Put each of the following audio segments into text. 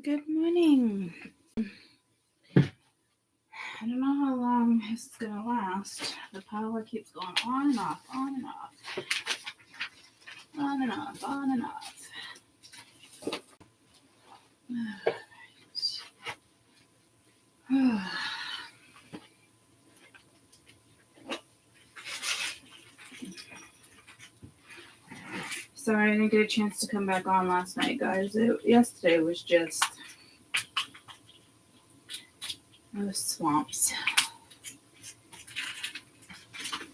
Good morning. I don't know how long this is going to last. The power keeps going on and off, on and off. On and off, on and off. Sorry, I didn't get a chance to come back on last night, guys. Yesterday was just... it was swamps.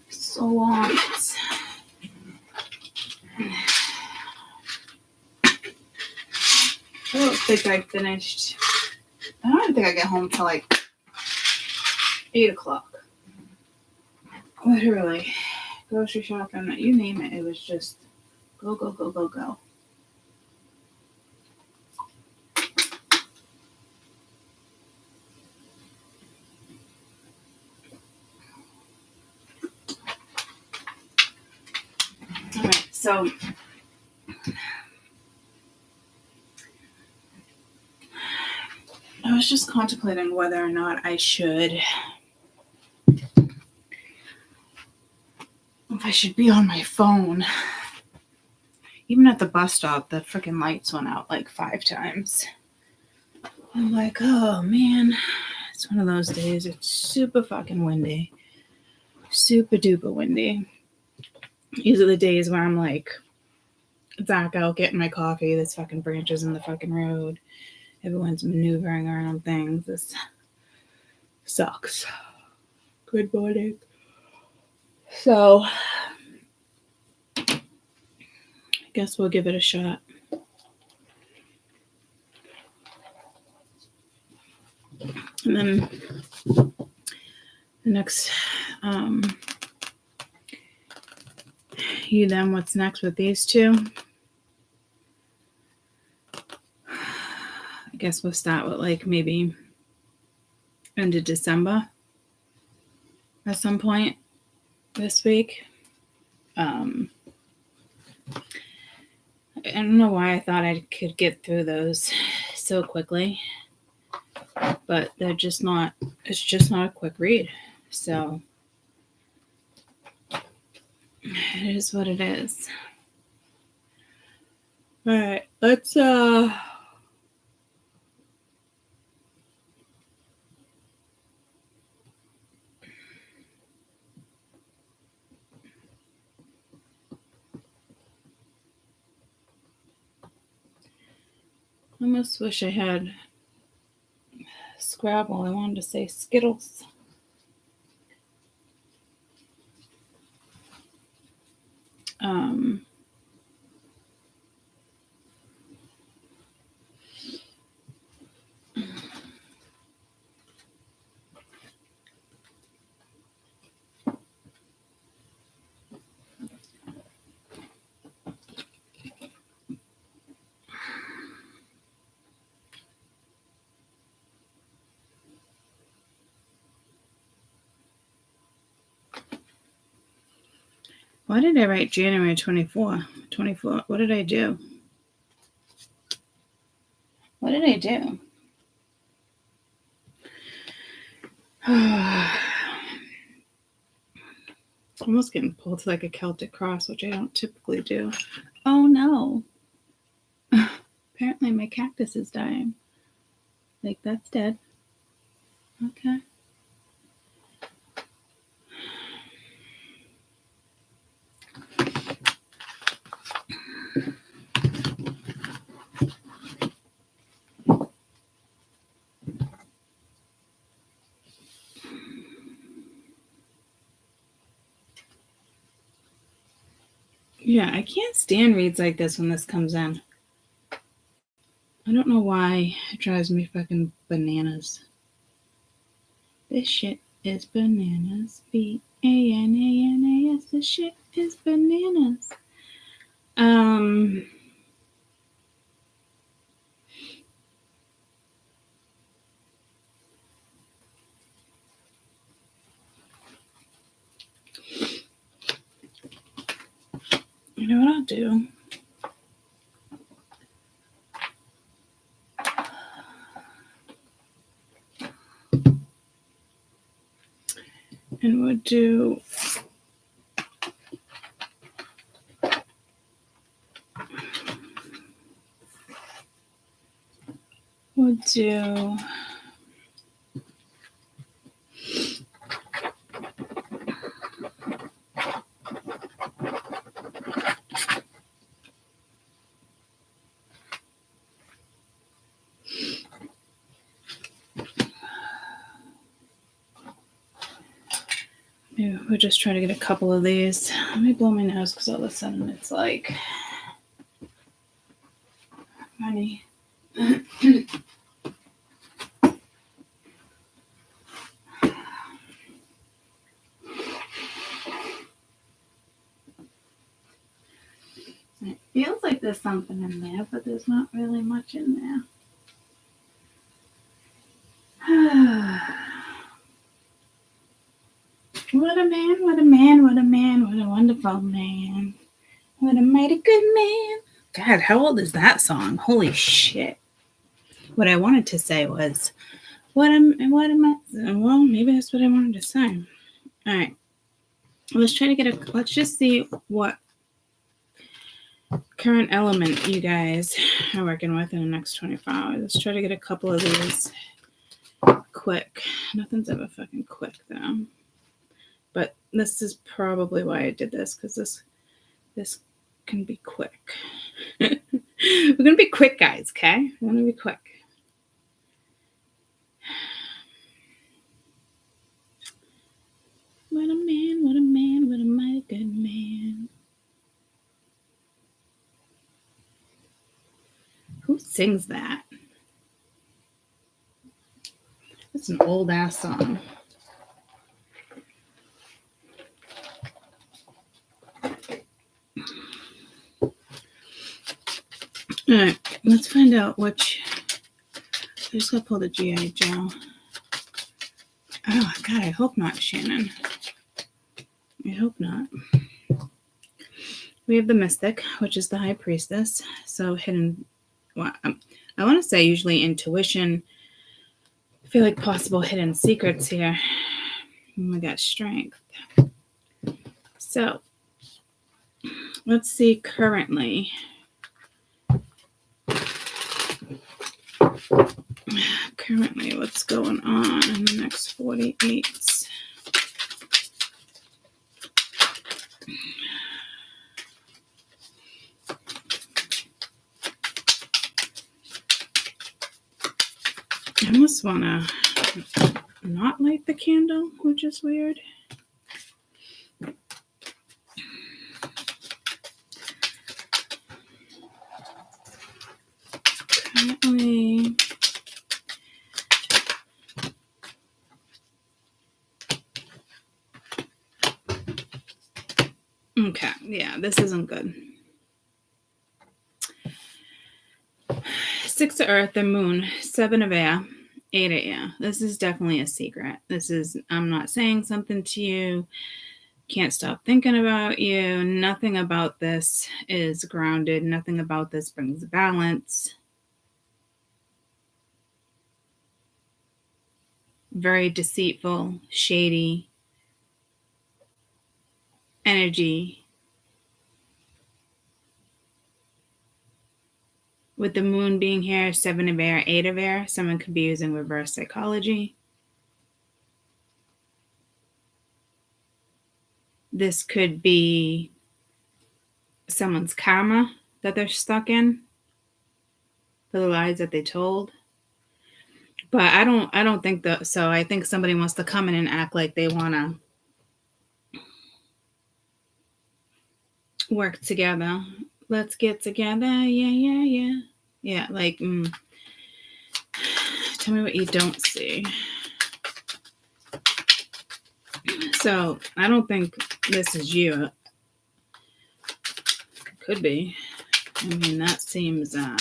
Swamps. I don't think I finished. I don't think I get home till like 8 o'clock. Literally. Grocery shopping, you name it. It was just go, go, go, go, go. All right, so I was just contemplating whether or not I should, if I should be on my phone. Even at the bus stop, the freaking lights went out like 5 times. I'm like, oh man, it's one of those days. It's super fucking windy. Super duper windy. These are the days where I'm like, back out getting my coffee. There's fucking branches in the fucking road. Everyone's maneuvering around things. This sucks. Good morning. So, I guess we'll give it a shot. And then the next, what's next with these two? I guess we'll start with like maybe end of December at some point this week. I don't know why I thought I could get through those so quickly, but they're just not, it's just not a quick read. So it is what it is. All right, let's I almost wish I had Scrabble. I wanted to say Skittles. Why did I write January 24? What did I do? What did I do? Almost getting pulled to like a Celtic cross, which I don't typically do. Oh no. Apparently my cactus is dying. Like, that's dead. Okay. Yeah, I can't stand reads like this when this comes in. I don't know why it drives me fucking bananas. This shit is bananas. B-A-N-A-N-A-S. This shit is bananas. You know what I'll do? do maybe we'll just try to get a couple of these. Let me blow my nose because all of a sudden it's like funny. It feels like there's something in there, but there's not really much in there. What a man, what a man, what a man, what a wonderful man. What a mighty good man. God, how old is that song? Holy shit. What I wanted to say was, what am I? Well, maybe that's what I wanted to say. All right. Let's just see what current element you guys are working with in the next 24 hours. Let's try to get a couple of these quick. Nothing's ever fucking quick though. But this is probably why I did this, because this can be quick. We're gonna be quick, guys, okay? We're gonna be quick. What a man, what a man, what a mighty good man. Who sings that? It's an old ass song. All right, let's find out which. I just gotta pull the G.I. Joe. Oh, God, I hope not, Shannon. I hope not. We have the Mystic, which is the High Priestess. So hidden, well, I want to say usually intuition. I feel like possible hidden secrets here. And we got Strength. So let's see currently. Currently, what's going on in the next 48? I almost want to not light the candle, which is weird. Currently, okay, yeah, this isn't good. 6 of Earth and Moon, 7 of Air, 8 of Air. This is definitely a secret. This is, I'm not saying something to you. Can't stop thinking about you. Nothing about this is grounded. Nothing about this brings balance. Very deceitful, shady energy. With the moon being here, 7 of Air, 8 of Air, someone could be using reverse psychology. This could be someone's karma that they're stuck in for the lies that they told. But I don't think that. So I think somebody wants to come in and act like they want to work together. Let's get together. Yeah, like, tell me what you don't see. So I don't think this is you. Could be. I mean, that seems, I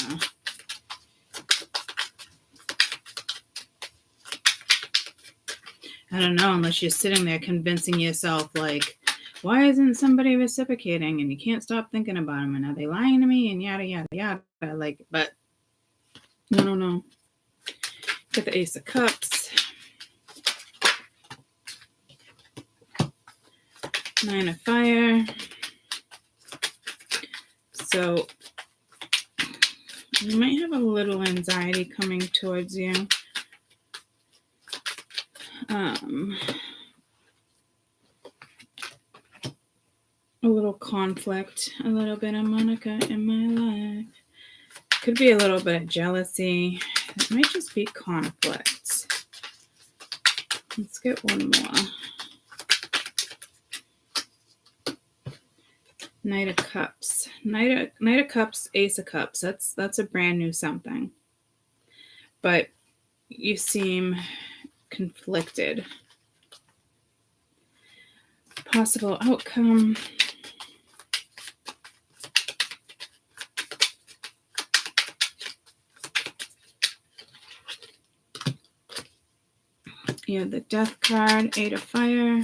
don't know, unless you're sitting there convincing yourself, like, why isn't somebody reciprocating? And you can't stop thinking about them. And are they lying to me? And yada, yada, yada. Like, but I don't know. Get the Ace of Cups. Nine of Fire. So you might have a little anxiety coming towards you. A little conflict, a little bit of Monica in my life. Could be a little bit of jealousy. It might just be conflicts. Let's get one more. Knight of Cups. Knight of Cups, Ace of Cups. That's a brand new something. But you seem conflicted. Possible outcome. You have the Death card, Eight of Fire.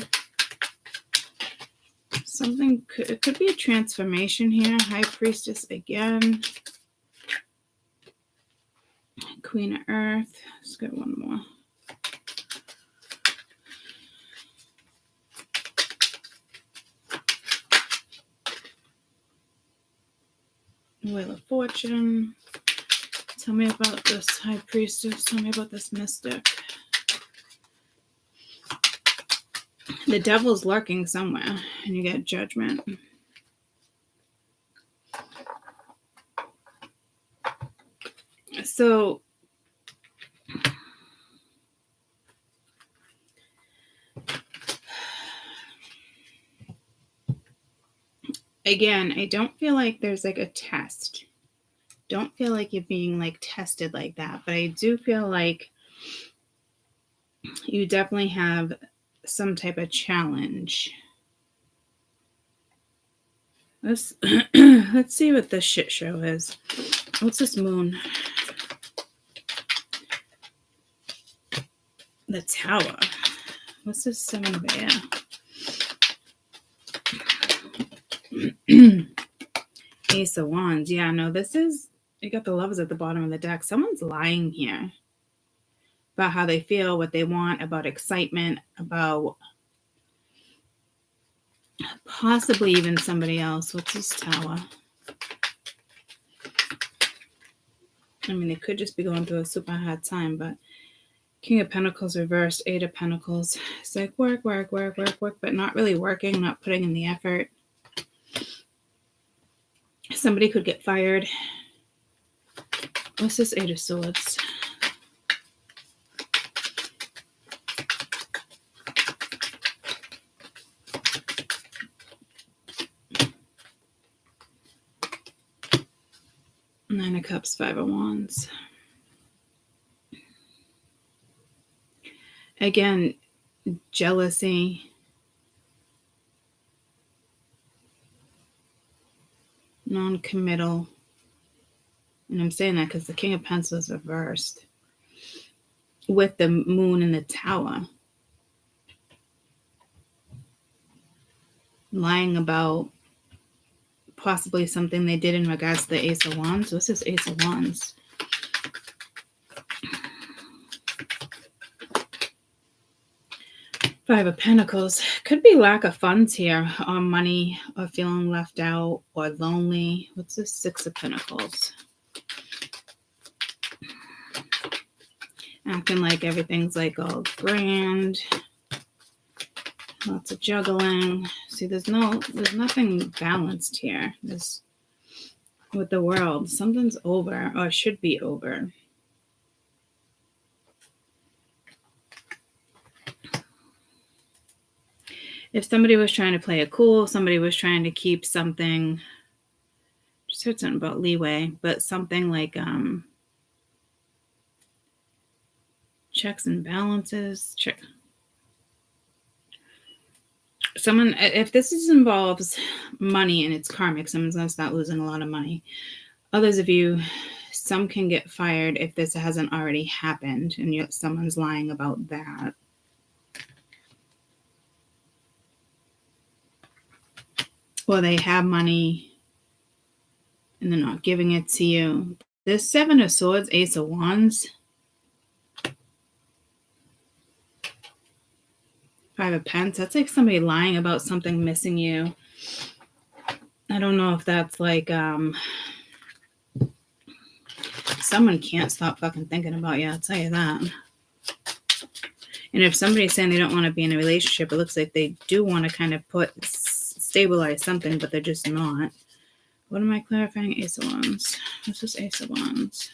Something it could be a transformation here. High Priestess again. Queen of Earth. Let's get one more. Wheel of Fortune. Tell me about this High Priestess. Tell me about this mystic. The devil's lurking somewhere, and you get Judgment. So, again, I don't feel like there's like a test. Don't feel like you're being like tested like that, but I do feel like you definitely have some type of challenge. Let's see what this shit show is. What's this moon? The Tower. What's this Seven of Air? Ace of Wands. Yeah, no, this is, you got the Lovers at the bottom of the deck. Someone's lying here about how they feel, what they want, about excitement, about possibly even somebody else. What's this Tower? I mean, they could just be going through a super hard time, but King of Pentacles reversed, Eight of Pentacles. It's like work, but not really working, not putting in the effort. Somebody could get fired. What's this Eight of Swords? Nine of Cups, Five of Wands. Again, jealousy. Non-committal. And I'm saying that because the King of Pentacles is reversed. With the moon in the Tower. Lying about possibly something they did in regards to the Ace of Wands. What's this Ace of Wands? Five of Pentacles. Could be lack of funds here, or money, or feeling left out, or lonely. What's this Six of Pentacles? Acting like everything's like all grand. Lots of juggling. See, there's nothing balanced here. This with the World. Something's over, or should be over. If somebody was trying to play it cool, somebody was trying to keep something, just heard something about leeway, but something like checks and balances. Someone, if this involves money and it's karmic, someone's going to start losing a lot of money. Others of you, some can get fired if this hasn't already happened and someone's lying about that. Or they have money and they're not giving it to you. This Seven of Swords, Ace of Wands. Five of Pence. That's like somebody lying about something missing you. I don't know if that's like someone can't stop fucking thinking about you, I'll tell you that. And if somebody's saying they don't want to be in a relationship, it looks like they do want to kind of stabilize something, but they're just not. What am I clarifying? Ace of Wands. What's this Ace of Wands?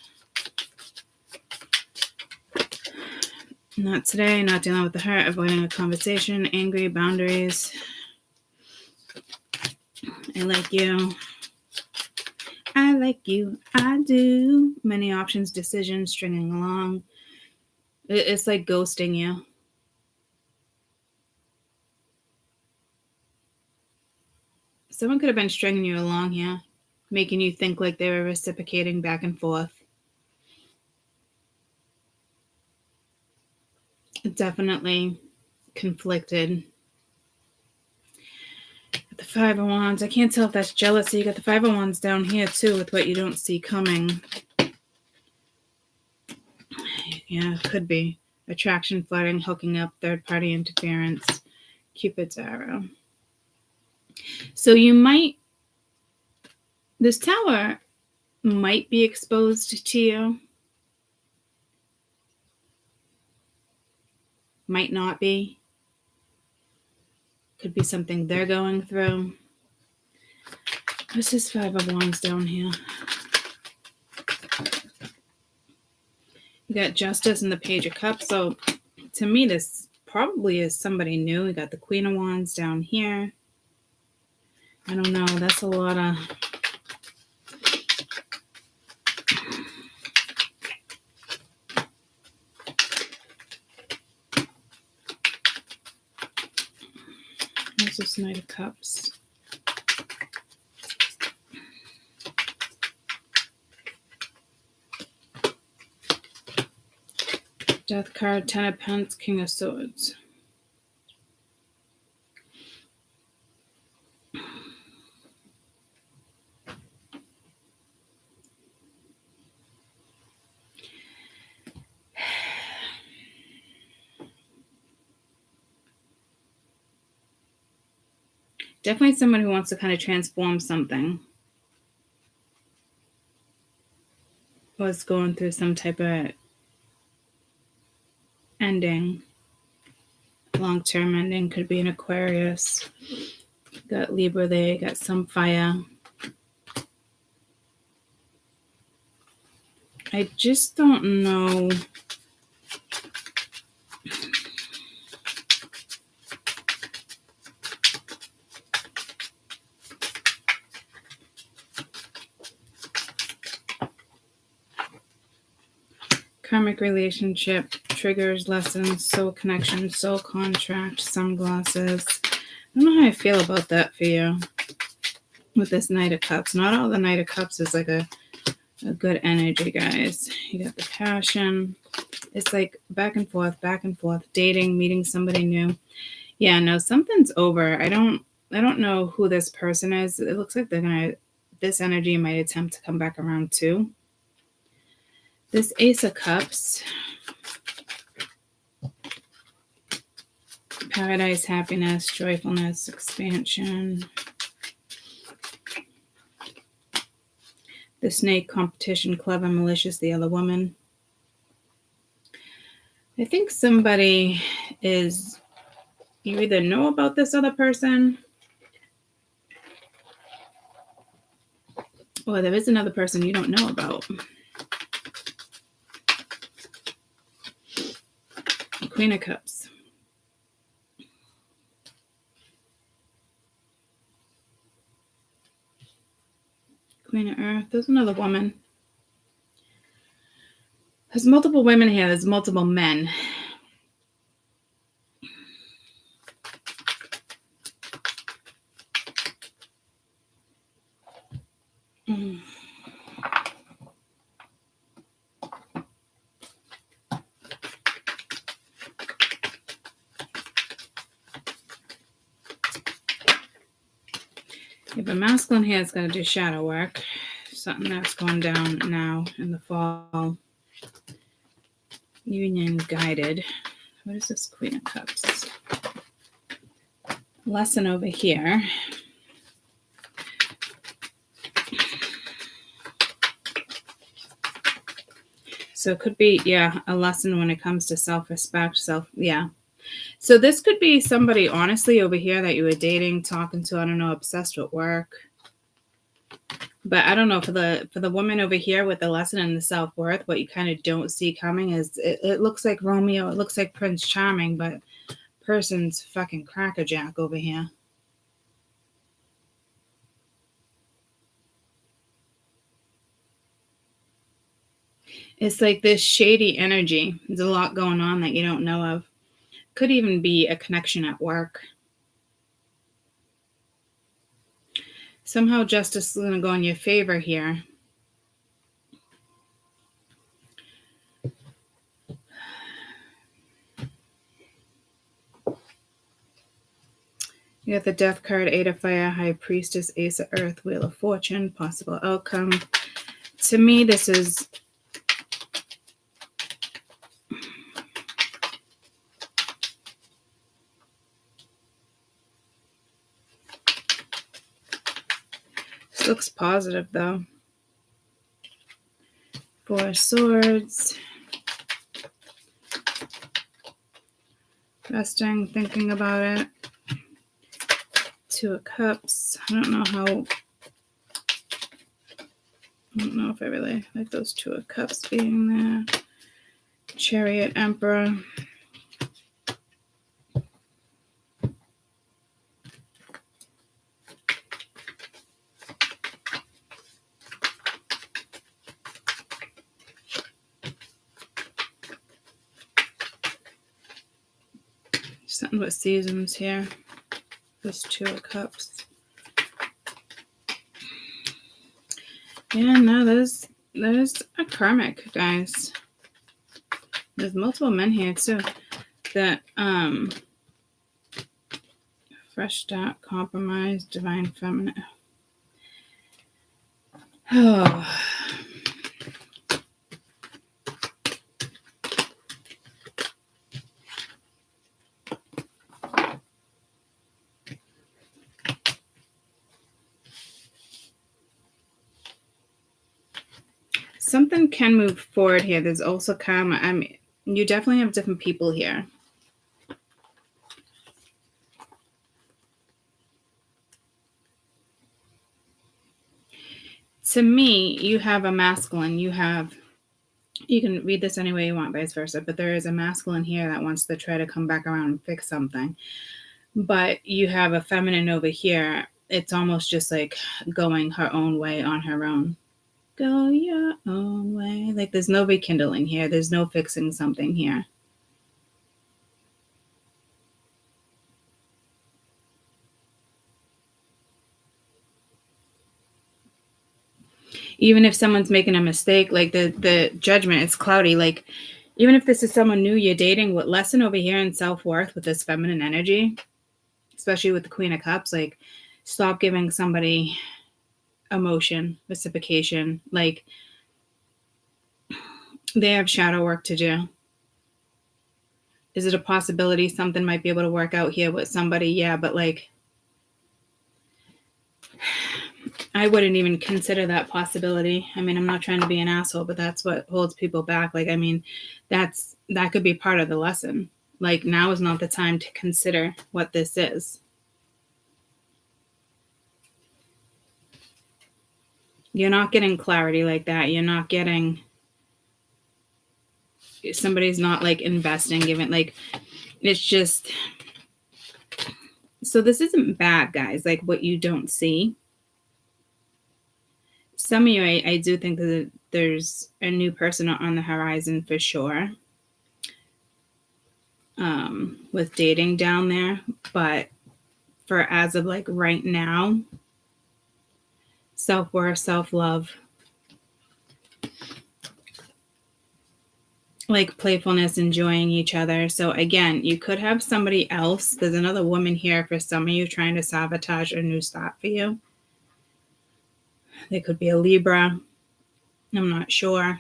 Not today, not dealing with the hurt, avoiding a conversation, angry, boundaries. I like you. I like you. I do. Many options, decisions, stringing along. It's like ghosting you. Someone could have been stringing you along here, making you think like they were reciprocating back and forth. Definitely conflicted. The Five of Wands. I can't tell if that's jealousy. You got the Five of Wands down here too with what you don't see coming. Yeah, it could be. Attraction, flirting, hooking up, third-party interference, Cupid's arrow. So you might, this Tower might be exposed to you. Might not be. Could be something they're going through. What's this Five of Wands down here? You got Justice and the Page of Cups. So to me, this probably is somebody new. We got the Queen of Wands down here. I don't know. That's a lot of... What's this Knight of Cups? Death card, Ten of Pentacles, King of Swords. Definitely someone who wants to kind of transform something. Was going through some type of ending. Long-term ending. Could be an Aquarius. Got Libra there. Got some fire. I just don't know. Karmic relationship, triggers, lessons, soul connection, soul contract, sunglasses. I don't know how I feel about that for you with this Knight of Cups. Not all the Knight of Cups is like a good energy, guys. You got the passion. It's like back and forth, dating, meeting somebody new. Yeah, no, something's over. I don't know who this person is. It looks like this energy might attempt to come back around too. This Ace of Cups, paradise, happiness, joyfulness, expansion. The Snake, competition, clever, malicious, the other woman. I think somebody is, you either know about this other person or there is another person you don't know about. Queen of Cups. Queen of Earth. There's another woman. There's multiple women here. There's multiple men. If a masculine here is going to do shadow work, something that's going down now in the fall. Union guided. What is this Queen of Cups? lesson over here. So it could be, yeah, a lesson when it comes to self-respect, yeah. So this could be somebody, honestly, over here that you were dating, talking to, I don't know, obsessed with work. But I don't know, for the woman over here with the lesson and the self-worth, what you kind of don't see coming is it looks like Romeo, it looks like Prince Charming, but person's fucking crackerjack over here. It's like this shady energy. There's a lot going on that you don't know of. Could even be a connection at work. Somehow justice is going to go in your favor here. You got the Death card, Eight of Fire, High Priestess, Ace of Earth, Wheel of Fortune, possible outcome. To me, this is this looks positive though. Four of Swords. Resting, thinking about it. Two of Cups. I don't know if I really like those Two of Cups being there. Chariot, Emperor. Something with seasons here. There's Two of Cups. Yeah, no, there's a karmic, guys. There's multiple men here too. That fresh start, compromise, divine feminine. Oh. Something can move forward here. There's also karma. I mean, you definitely have different people here. To me, you have a masculine. You can read this any way you want, vice versa, but there is a masculine here that wants to try to come back around and fix something. But you have a feminine over here. It's almost just like going her own way on her own. Go your own way. Like there's no rekindling here. There's no fixing something here. Even if someone's making a mistake, like the judgment is cloudy. Like even if this is someone new you're dating, with lesson over here in self-worth with this feminine energy, especially with the Queen of Cups, like stop giving somebody emotion, reciprocation. Like they have shadow work to do. Is it a possibility something might be able to work out here with somebody? Yeah, but like I wouldn't even consider that possibility. I mean, I'm not trying to be an asshole, but that's what holds people back. Like, I mean, that could be part of the lesson. Like now is not the time to consider what this is. You're not getting clarity like that. You're not getting, somebody's not like investing, giving, like, it's just, so this isn't bad, guys, like what you don't see. Some of you, I do think that there's a new person on the horizon for sure. With dating down there, but for as of like right now, self-worth, self-love, like playfulness, enjoying each other. So again, you could have somebody else. There's another woman here for some of you trying to sabotage a new start for you. They could be a Libra. I'm not sure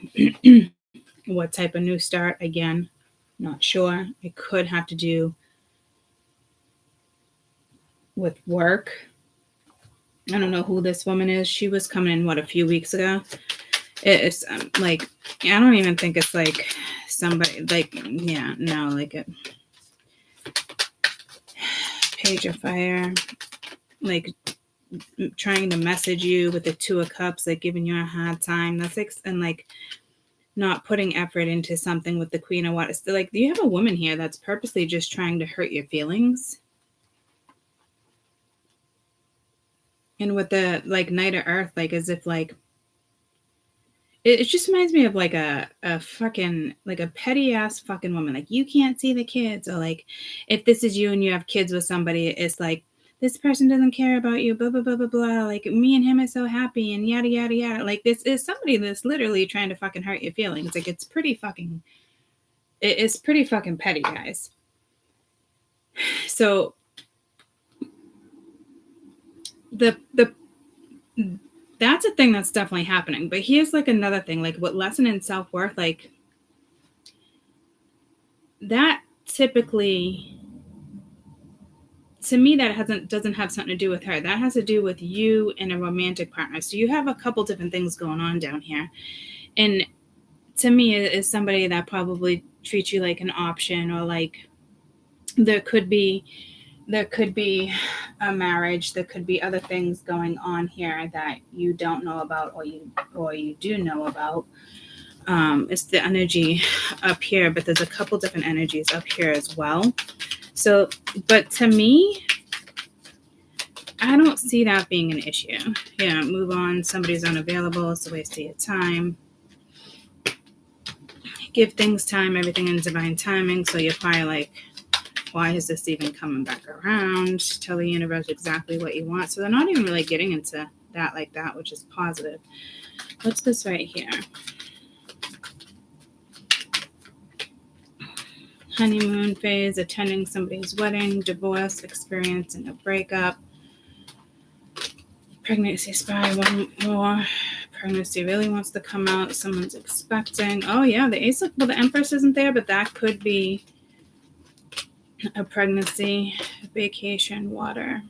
what type of new start. Again, not sure. It could have to do with work. I don't know who this woman is. She was coming in, a few weeks ago. It's like, I don't even think it's like somebody, like, yeah, no, like a Page of Fire, like trying to message you with the Two of Cups, like giving you a hard time. That's like, and like not putting effort into something with the Queen of Water. So like, you have a woman here that's purposely just trying to hurt your feelings. And with the like Knight of Earth, like as if like, it just reminds me of like a fucking, like a petty ass fucking woman. Like, you can't see the kids. Or like, if this is you and you have kids with somebody, it's like, this person doesn't care about you, blah, blah, blah, blah, blah. Like, me and him are so happy and yada, yada, yada. Like, this is somebody that's literally trying to fucking hurt your feelings. Like, it's pretty fucking petty, guys. So that's a thing that's definitely happening. But here's like another thing, like what lesson in self-worth, like that typically, to me, that doesn't have something to do with her. That has to do with you and a romantic partner. So you have a couple different things going on down here. And to me, it is somebody that probably treats you like an option, or like there could be a marriage, there could be other things going on here that you don't know about, or you do know about. It's the energy up here, but there's a couple different energies up here as well. So, but to me, I don't see that being an issue. Yeah, move on. Somebody's unavailable. It's a waste of your time. Give things time, everything in divine timing. So you're probably like, why is this even coming back around? Tell the universe exactly what you want. So they're not even really getting into that like that, which is positive. What's this right here? Honeymoon phase, attending somebody's wedding, divorce, experiencing a breakup, pregnancy spy, one more. Pregnancy really wants to come out. Someone's expecting. Oh yeah, the Ace of, well, the Empress isn't there, but that could be a pregnancy, vacation, water.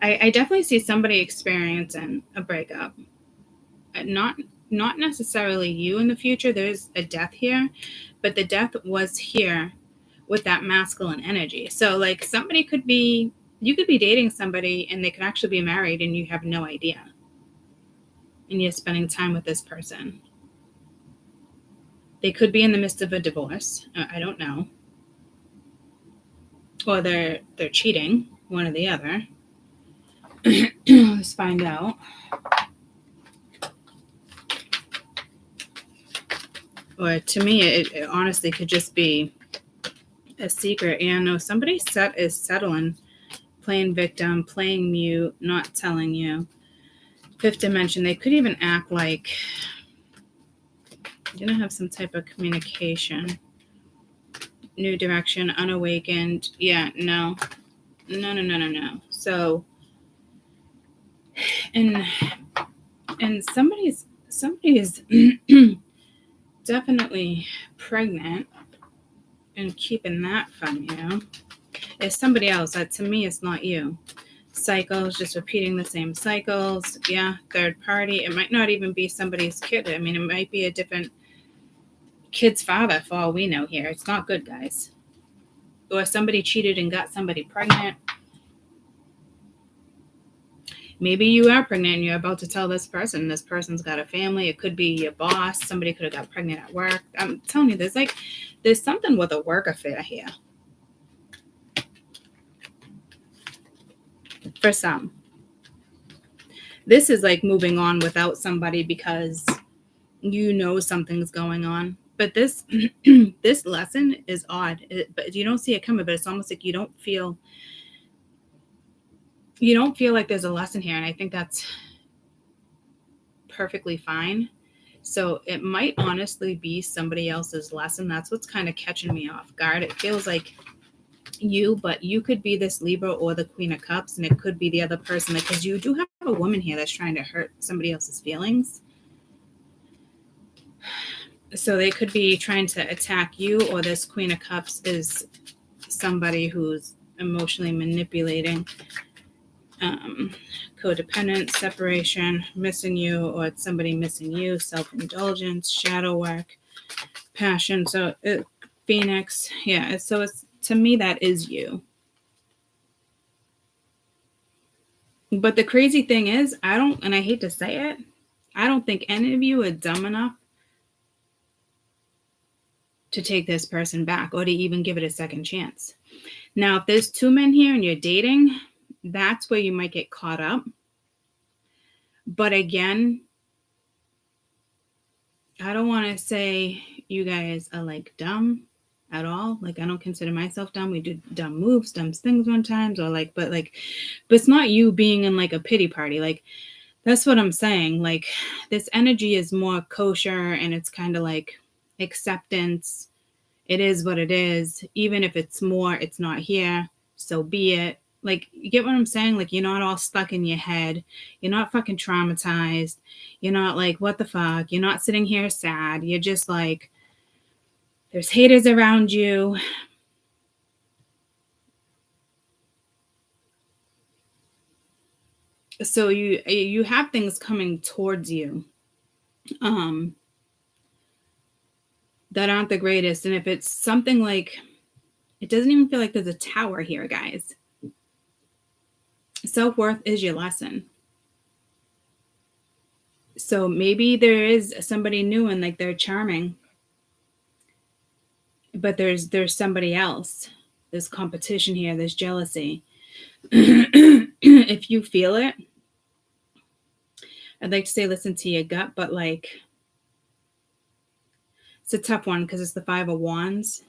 I definitely see somebody experiencing a breakup. Not necessarily you in the future. There's a death here, but the death was here with that masculine energy. So like somebody could be, you could be dating somebody and they could actually be married and you have no idea. And you're spending time with this person. They could be in the midst of a divorce. I don't know. Or they're cheating, one or the other. Let's find out. Or to me, it honestly could just be a secret. And no, somebody is settling, playing victim, playing mute, not telling you. Fifth dimension, they could even act like you're going to have some type of communication. New direction, unawakened. Yeah, no. So, and somebody is definitely pregnant and keeping that from you. It's somebody else. That to me, it's not you. Cycles, just repeating the same cycles. Yeah, third party. It might not even be somebody's kid. I mean, it might be a different kid's father for all we know here. It's not good, guys. Or somebody cheated and got somebody pregnant. Maybe you are pregnant and you're about to tell this person's got a family. It could be your boss. Somebody could have got pregnant at work. I'm telling you, there's something with a work affair here. For some. This is like moving on without somebody because you know something's going on. But this this lesson is odd. But you don't see it coming, but it's almost like you don't feel like there's a lesson here. And I think that's perfectly fine. So it might honestly be somebody else's lesson. That's what's kind of catching me off guard. It feels like you, but you could be this Libra or the Queen of Cups, and it could be the other person, because you do have a woman here that's trying to hurt somebody else's feelings. So they could be trying to attack you, or this Queen of Cups is somebody who's emotionally manipulating, codependent, separation, missing you, or it's somebody missing you, self-indulgence, shadow work, passion. So Phoenix, yeah. So it's, to me, that is you. But the crazy thing is, I don't, and I hate to say it, I don't think any of you are dumb enough to take this person back or to even give it a second chance. Now, if there's two men here and you're dating, that's where you might get caught up. But again, I don't want to say you guys are like dumb at all. Like, I don't consider myself dumb. We do dumb moves, dumb things sometimes, or like, but it's not you being in like a pity party. Like, that's what I'm saying. Like, this energy is more kosher, and it's kind of like acceptance. It is what it is. Even if it's not here, so be it. Like, you get what I'm saying? Like, you're not all stuck in your head. You're not fucking traumatized. You're not like, what the fuck? You're not sitting here sad. You're just like, there's haters around you. So you have things coming towards you that aren't the greatest. And if it's something like, it doesn't even feel like there's a tower here, guys. Self-worth is your lesson. So maybe there is somebody new and like they're charming, but there's somebody else. There's competition here. There's jealousy. If you feel it, I'd like to say listen to your gut, but like, it's a tough one because it's the Five of Wands.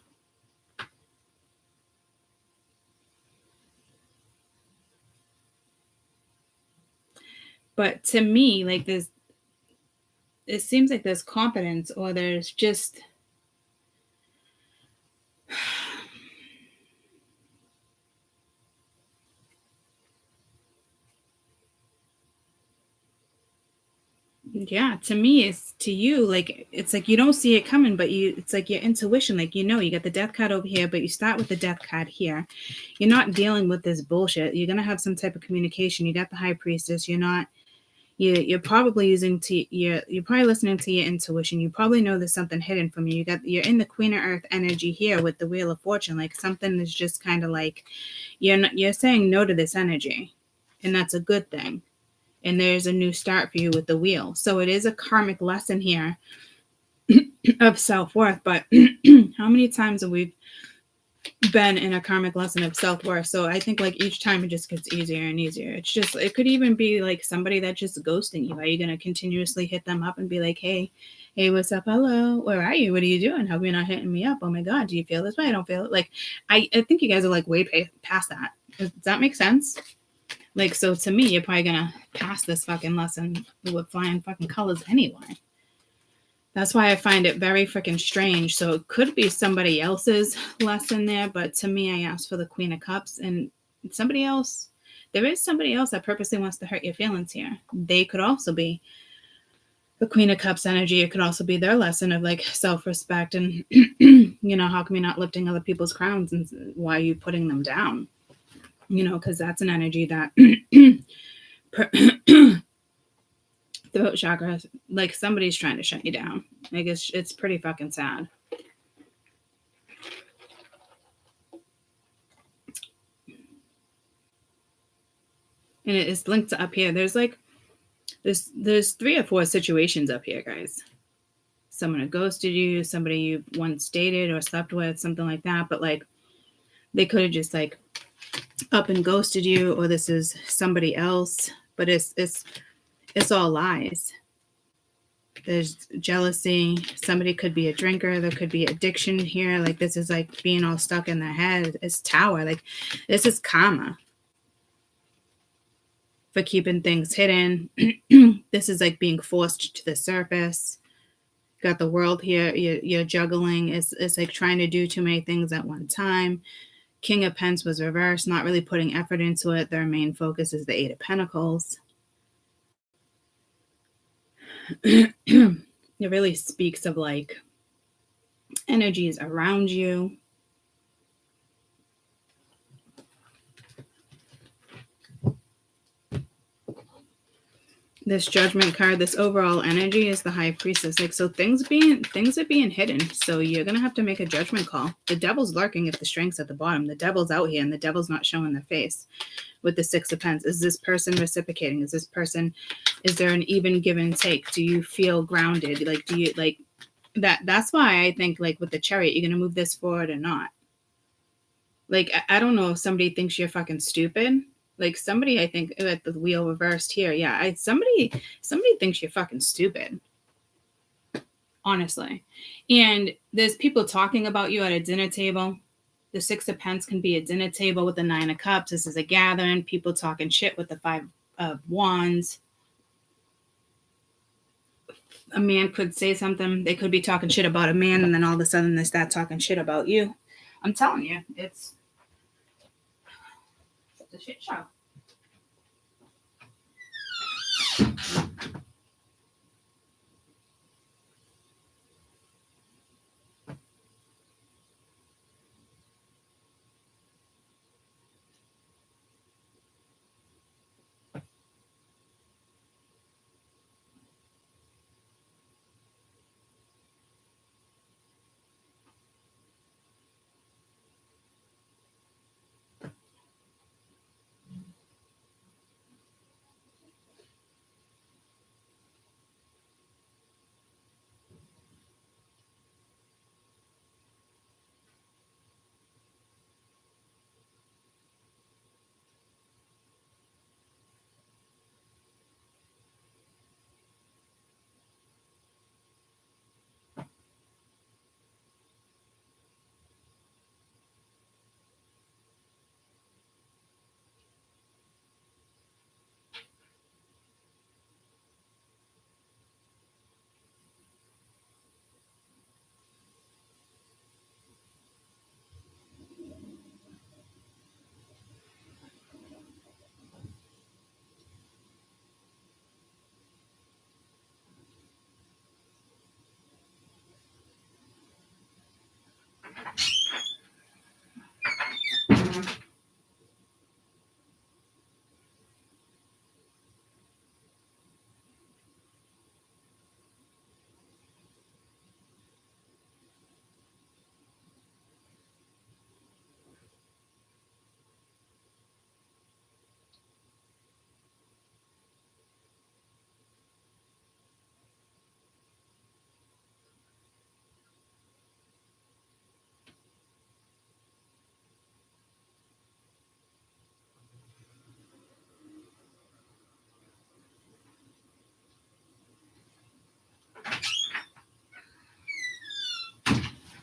But to me, like, it seems like there's confidence, or there's just, yeah, to me, it's to you, like, it's like you don't see it coming, but it's like your intuition, like, you got the Death card over here, but you start with the Death card here. You're not dealing with this bullshit. You're going to have some type of communication. You got the High Priestess. You're probably you're probably listening to your intuition. You probably know there's something hidden from you. You're in the Queen of Earth energy here with the Wheel of Fortune. Like, something is just kind of like, you're saying no to this energy, and that's a good thing. And there's a new start for you with the wheel. So it is a karmic lesson here of self-worth. But how many times have we been in a karmic lesson of self-worth? So I think like each time it just gets easier and easier. It's just, it could even be like somebody that's just ghosting you. Are you going to continuously hit them up and be like, hey, what's up? Hello, where are you? What are you doing? How come you're not hitting me up? Oh my God, do you feel this way? I don't feel it. Like, I think you guys are like way past that. Does that make sense? Like, so to me, you're probably going to pass this fucking lesson with flying fucking colors anyway. That's why I find it very freaking strange. So it could be somebody else's lesson there, but to me, I asked for the Queen of Cups, and somebody else, there is somebody else that purposely wants to hurt your feelings here. They could also be the Queen of Cups energy. It could also be their lesson of like self-respect and, how come you're not lifting other people's crowns, and why are you putting them down? Because that's an energy that throat chakra, like somebody's trying to shut you down. Like, it's pretty fucking sad. And it is linked to up here. There's like, there's 3 or 4 situations up here, guys. Someone who ghosted you, somebody you once dated or slept with, something like that. But like, they could have just like up and ghosted you, or this is somebody else. But it's all lies. There's jealousy. Somebody could be a drinker. There could be addiction here. Like, this is like being all stuck in their head. It's Tower. Like, this is karma for keeping things hidden. This is like being forced to the surface. Got the World here. You're juggling. It's like trying to do too many things at one time. King of Pence was reversed, not really putting effort into it. Their main focus is the 8 of Pentacles. It really speaks of like energies around you. This Judgment card, this overall energy is the High Priestess. Like, so things are being hidden. So you're gonna have to make a judgment call. The devil's lurking if the strength's at the bottom. The devil's out here and the devil's not showing their face. With the Six of Pentacles, is this person reciprocating? Is there an even give and take? Do you feel grounded? Like, do you like that? That's why I think, like, with the Chariot, you're gonna move this forward or not. Like, I don't know if somebody thinks you're fucking stupid. Like, somebody, I think, at the wheel reversed here. Yeah, somebody thinks you're fucking stupid. Honestly. And there's people talking about you at a dinner table. The Six of Pentacles can be a dinner table with the Nine of Cups. This is a gathering. People talking shit with the Five of Wands. A man could say something. They could be talking shit about a man, and then all of a sudden they start talking shit about you. I'm telling you, it's a shit show.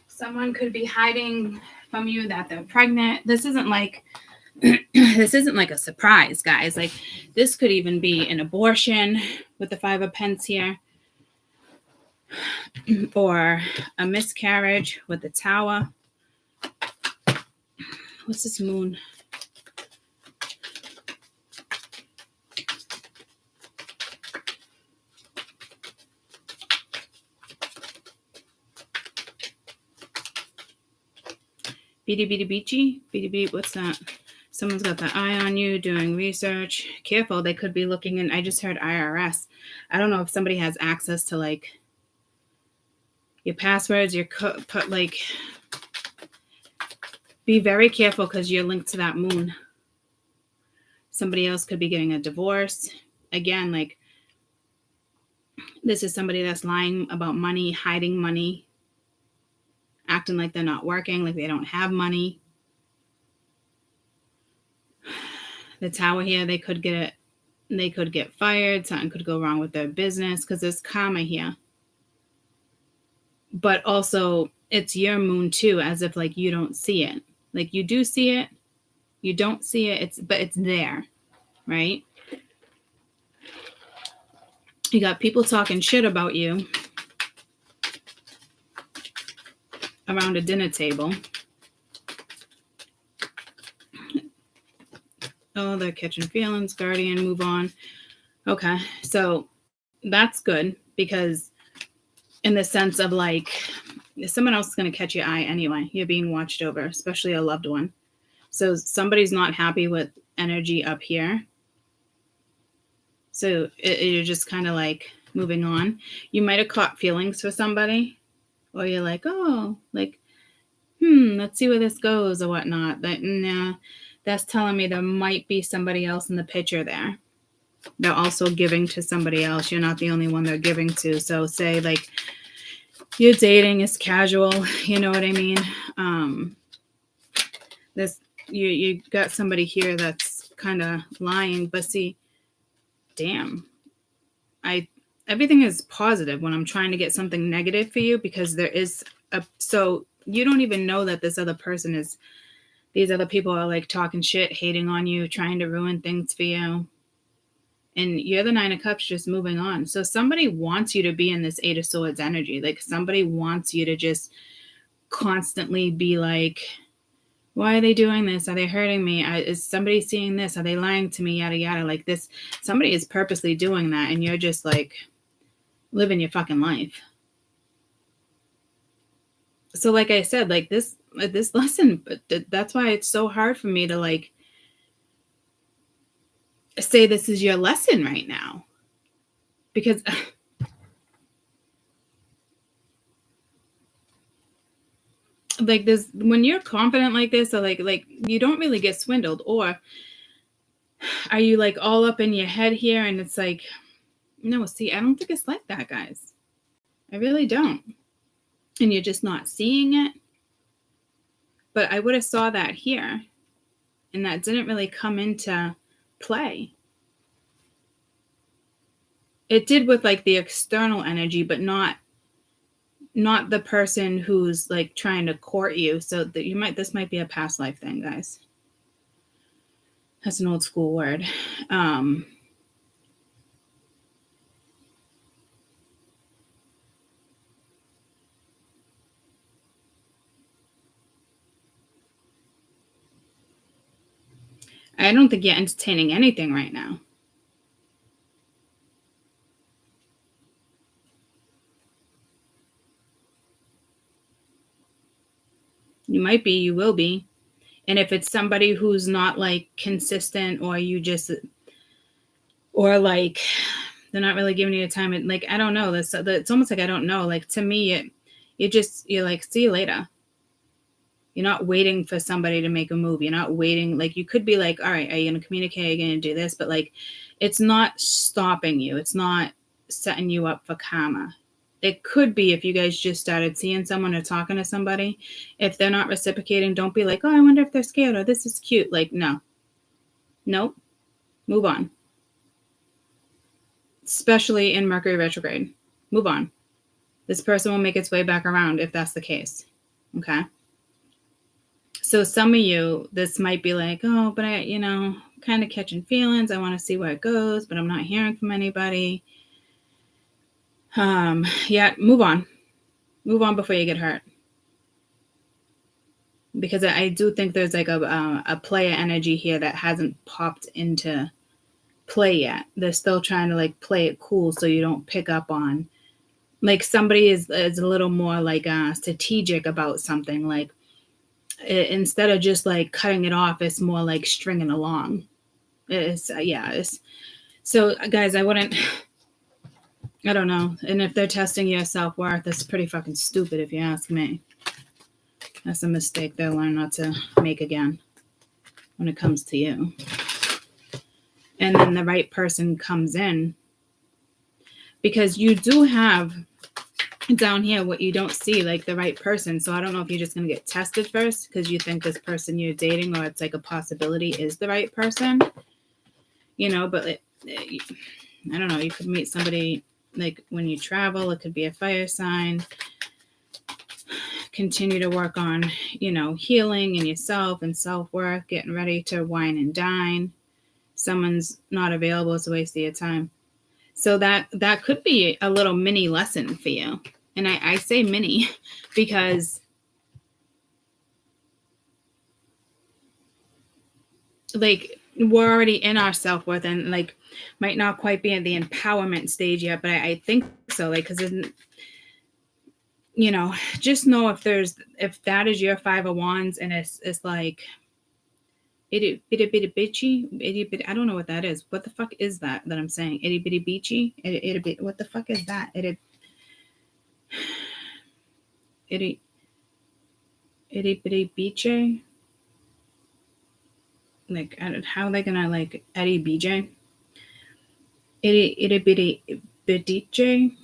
Someone could be hiding from you that they're pregnant. This isn't like a surprise, guys. Like, this could even be an abortion with the Five of Pentacles here, or a miscarriage with the Tower. What's this Moon? Beady, what's that? Someone's got the eye on you, doing research. Careful, they could be looking in. I just heard IRS. I don't know if somebody has access to, like, your passwords, your like, be very careful because you're linked to that Moon. Somebody else could be getting a divorce. Again, like, this is somebody that's lying about money, hiding money, acting like they're not working, like they don't have money. The Tower here, they could get fired. Something could go wrong with their business because there's karma here. But also, it's your Moon too, as if, like, you don't see it. Like, you do see it, you don't see it. But it's there, right? You got people talking shit about you around a dinner table. Oh, they're catching feelings. Guardian, move on. Okay, so that's good because in the sense of, like, someone else is going to catch your eye anyway. You're being watched over, especially a loved one. So somebody's not happy with energy up here. So you're just kind of like moving on. You might have caught feelings for somebody, or you're like, oh, like, let's see where this goes or whatnot. But nah, that's telling me there might be somebody else in the picture there. They're also giving to somebody else. You're not the only one they're giving to. So say like you're dating, is casual, you know what I mean? This you got somebody here that's kind of lying, but see, damn, everything is positive when I'm trying to get something negative for you, because there is so you don't even know that this other person is, these other people are like talking shit, hating on you, trying to ruin things for you. And you're the 9 of Cups, just moving on. So somebody wants you to be in this 8 of Swords energy. Like somebody wants you to just constantly be like, why are they doing this? Are they hurting me? Is somebody seeing this? Are they lying to me? Yada, yada. Like this, somebody is purposely doing that. And you're just like living your fucking life. So like I said, like this lesson, that's why it's so hard for me to like say this is your lesson right now. Because like this, when you're confident like this, or like you don't really get swindled, or are you like all up in your head here and it's like, no, see, I don't think it's like that, guys. I really don't. And you're just not seeing it. But I would have saw that here, and that didn't really come into play. It did with like the external energy, but not the person who's like trying to court you. So that this might be a past life thing, guys. That's an old school word. I don't think you're entertaining anything right now. You might be, you will be. And if it's somebody who's not like consistent, or you just, or like they're not really giving you time, and like I don't know, it's almost like I don't know. Like to me, you're like, see you later. You're not waiting for somebody to make a move. You're not waiting. Like you could be like, all right, are you going to communicate? Are you going to do this? But like, it's not stopping you. It's not setting you up for karma. It could be if you guys just started seeing someone or talking to somebody. If they're not reciprocating, don't be like, oh, I wonder if they're scared, or this is cute. Like, no. Nope. Move on. Especially in Mercury retrograde. Move on. This person will make its way back around if that's the case. Okay? So some of you, this might be like, oh, but I, kind of catching feelings. I want to see where it goes, but I'm not hearing from anybody. Yeah, move on. Move on before you get hurt. Because I do think there's like a player energy here that hasn't popped into play yet. They're still trying to like play it cool so you don't pick up on. Like somebody is a little more like strategic about something. Like instead of just like cutting it off, it's more like stringing along. So guys, I don't know. And if they're testing your self-worth, that's pretty fucking stupid if you ask me. That's a mistake they'll learn not to make again when it comes to you. And then the right person comes in, because you do have down here what you don't see, like the right person. So I don't know if you're just going to get tested first because you think this person you're dating, or it's like a possibility, is the right person, but I don't know. You could meet somebody like when you travel. It could be a fire sign. Continue to work on, healing in yourself and self-worth, getting ready to wine and dine. Someone's not available, it's a waste of your time. So that could be a little mini lesson for you. And I say mini because like we're already in our self-worth, and like might not quite be at the empowerment stage yet, but I think so. Like, because you know, just know if that is your 5 of Wands and it's like itty bitty bitchy, itty bitty. I don't know what that is. What the fuck is that I'm saying? Itty bitty beachy. Itty bitty. What the fuck is that? Itty bitty beachy. Like, how are they gonna like Eddie BJ? Itty bitty bitty.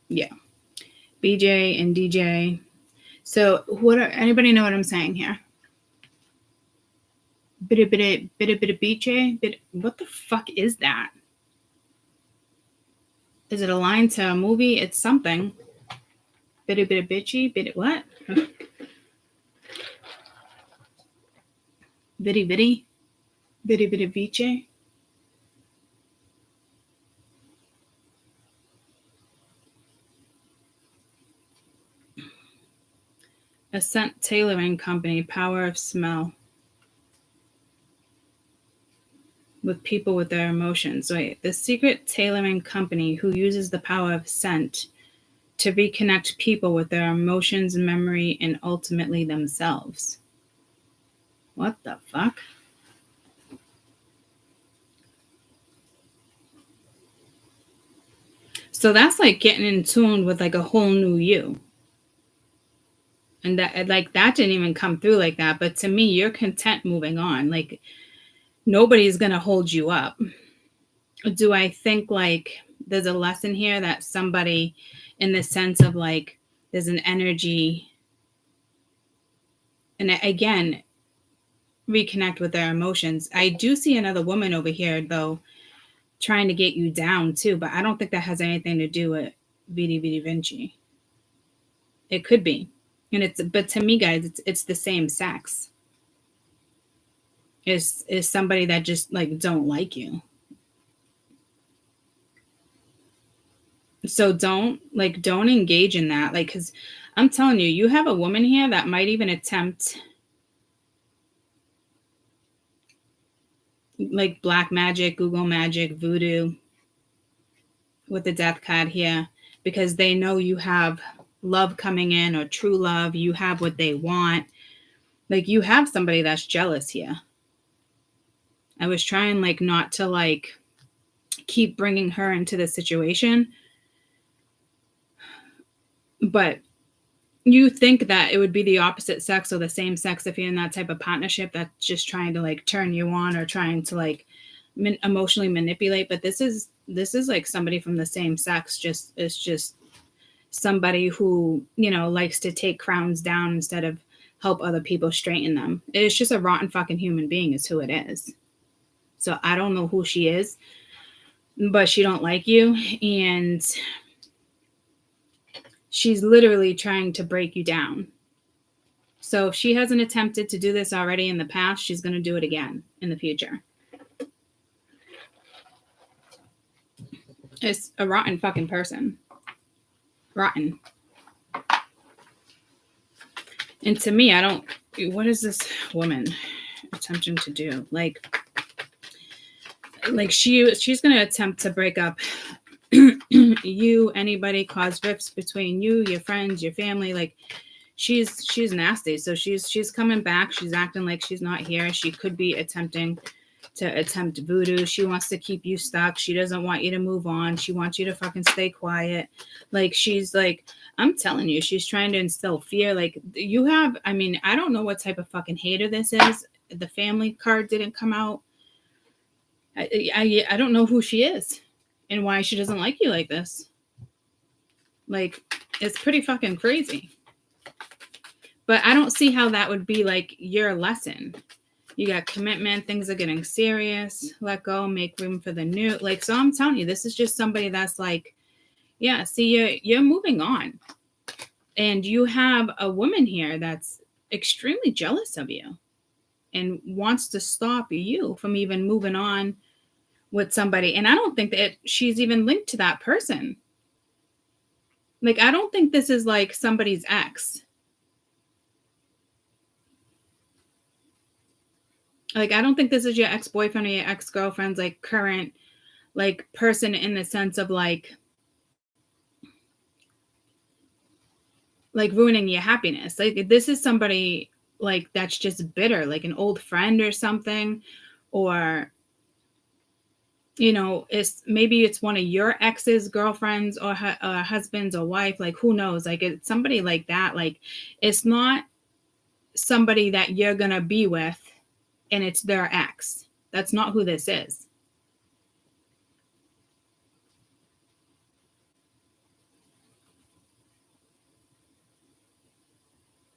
Yeah, BJ and DJ. So anybody know what I'm saying here? Bitty BJ. What the fuck is that? Is it a line to a movie? It's something. Bitty bitchy. Bitty what? Bitty BJ. A scent tailoring company, power of smell. With people with their emotions. Wait, the secret tailoring company who uses the power of scent to reconnect people with their emotions, memory, and ultimately themselves. What the fuck? So that's like getting in tune with like a whole new you. And that, like, that didn't even come through like that. But to me, you're content moving on. Like, nobody's going to hold you up. Do I think like there's a lesson here that somebody, in the sense of like, there's an energy, and again, reconnect with their emotions. I do see another woman over here, though, trying to get you down too, but I don't think that has anything to do with Vidi Vinci. It could be. But to me, guys, it's the same sex. Is somebody that just like don't like you. So don't engage in that. Like, because I'm telling you, you have a woman here that might even attempt like black magic, Google magic, voodoo with the death card here, because they know you have love coming in, or true love. You have what they want. Like, you have somebody that's jealous here. I was trying like not to like keep bringing her into the situation, but you think that it would be the opposite sex or the same sex if you're in that type of partnership that's just trying to like turn you on or trying to like emotionally manipulate. But this is like somebody from the same sex. It's just somebody who, you know, likes to take crowns down instead of help other people straighten them. It's just a rotten fucking human being is who it is. So I don't know who she is, but she don't like you, and she's literally trying to break you down. So if she hasn't attempted to do this already in the past, she's going to do it again in the future. It's a rotten fucking person. Rotten. And to me, what is this woman attempting to do? Like she's going to attempt to break up you, anybody, cause rifts between you, your friends, your family. Like, she's nasty. So she's coming back. She's acting like she's not here. She could be attempting to attempt voodoo. She wants to keep you stuck. She doesn't want you to move on. She wants you to fucking stay quiet. Like, she's like, I'm telling you, she's trying to instill fear. Like, you have, I mean, I don't know what type of fucking hater this is. The family card didn't come out. I don't know who she is and why she doesn't like you like this. Like, it's pretty fucking crazy. But I don't see how that would be like your lesson. You got commitment, things are getting serious, let go, make room for the new. Like, so I'm telling you, this is just somebody that's like, yeah, see, you're moving on. And you have a woman here that's extremely jealous of you and wants to stop you from even moving on with somebody. And I don't think that she's even linked to that person. Like, I don't think this is like somebody's ex. Like, I don't think this is your ex-boyfriend or your ex-girlfriend's like current like person, in the sense of like like ruining your happiness. Like this is somebody like that's just bitter, like an old friend or something, or you know, maybe it's one of your ex's girlfriends or husbands or wife, like who knows, like it's somebody like that. Like it's not somebody that you're gonna be with and it's their ex. That's not who this is.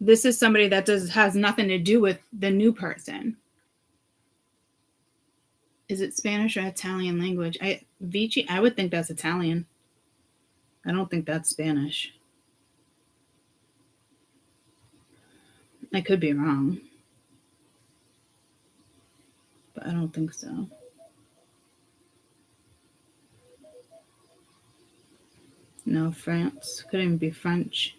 This is somebody that has nothing to do with the new person. Is it Spanish or Italian language? Vici, I would think that's Italian. I don't think that's Spanish. I could be wrong, but I don't think so. No, France. Couldn't even be French.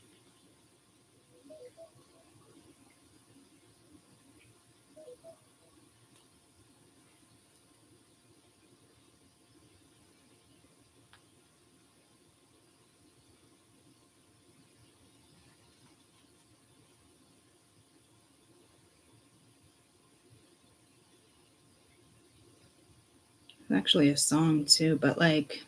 It's actually a song too, but like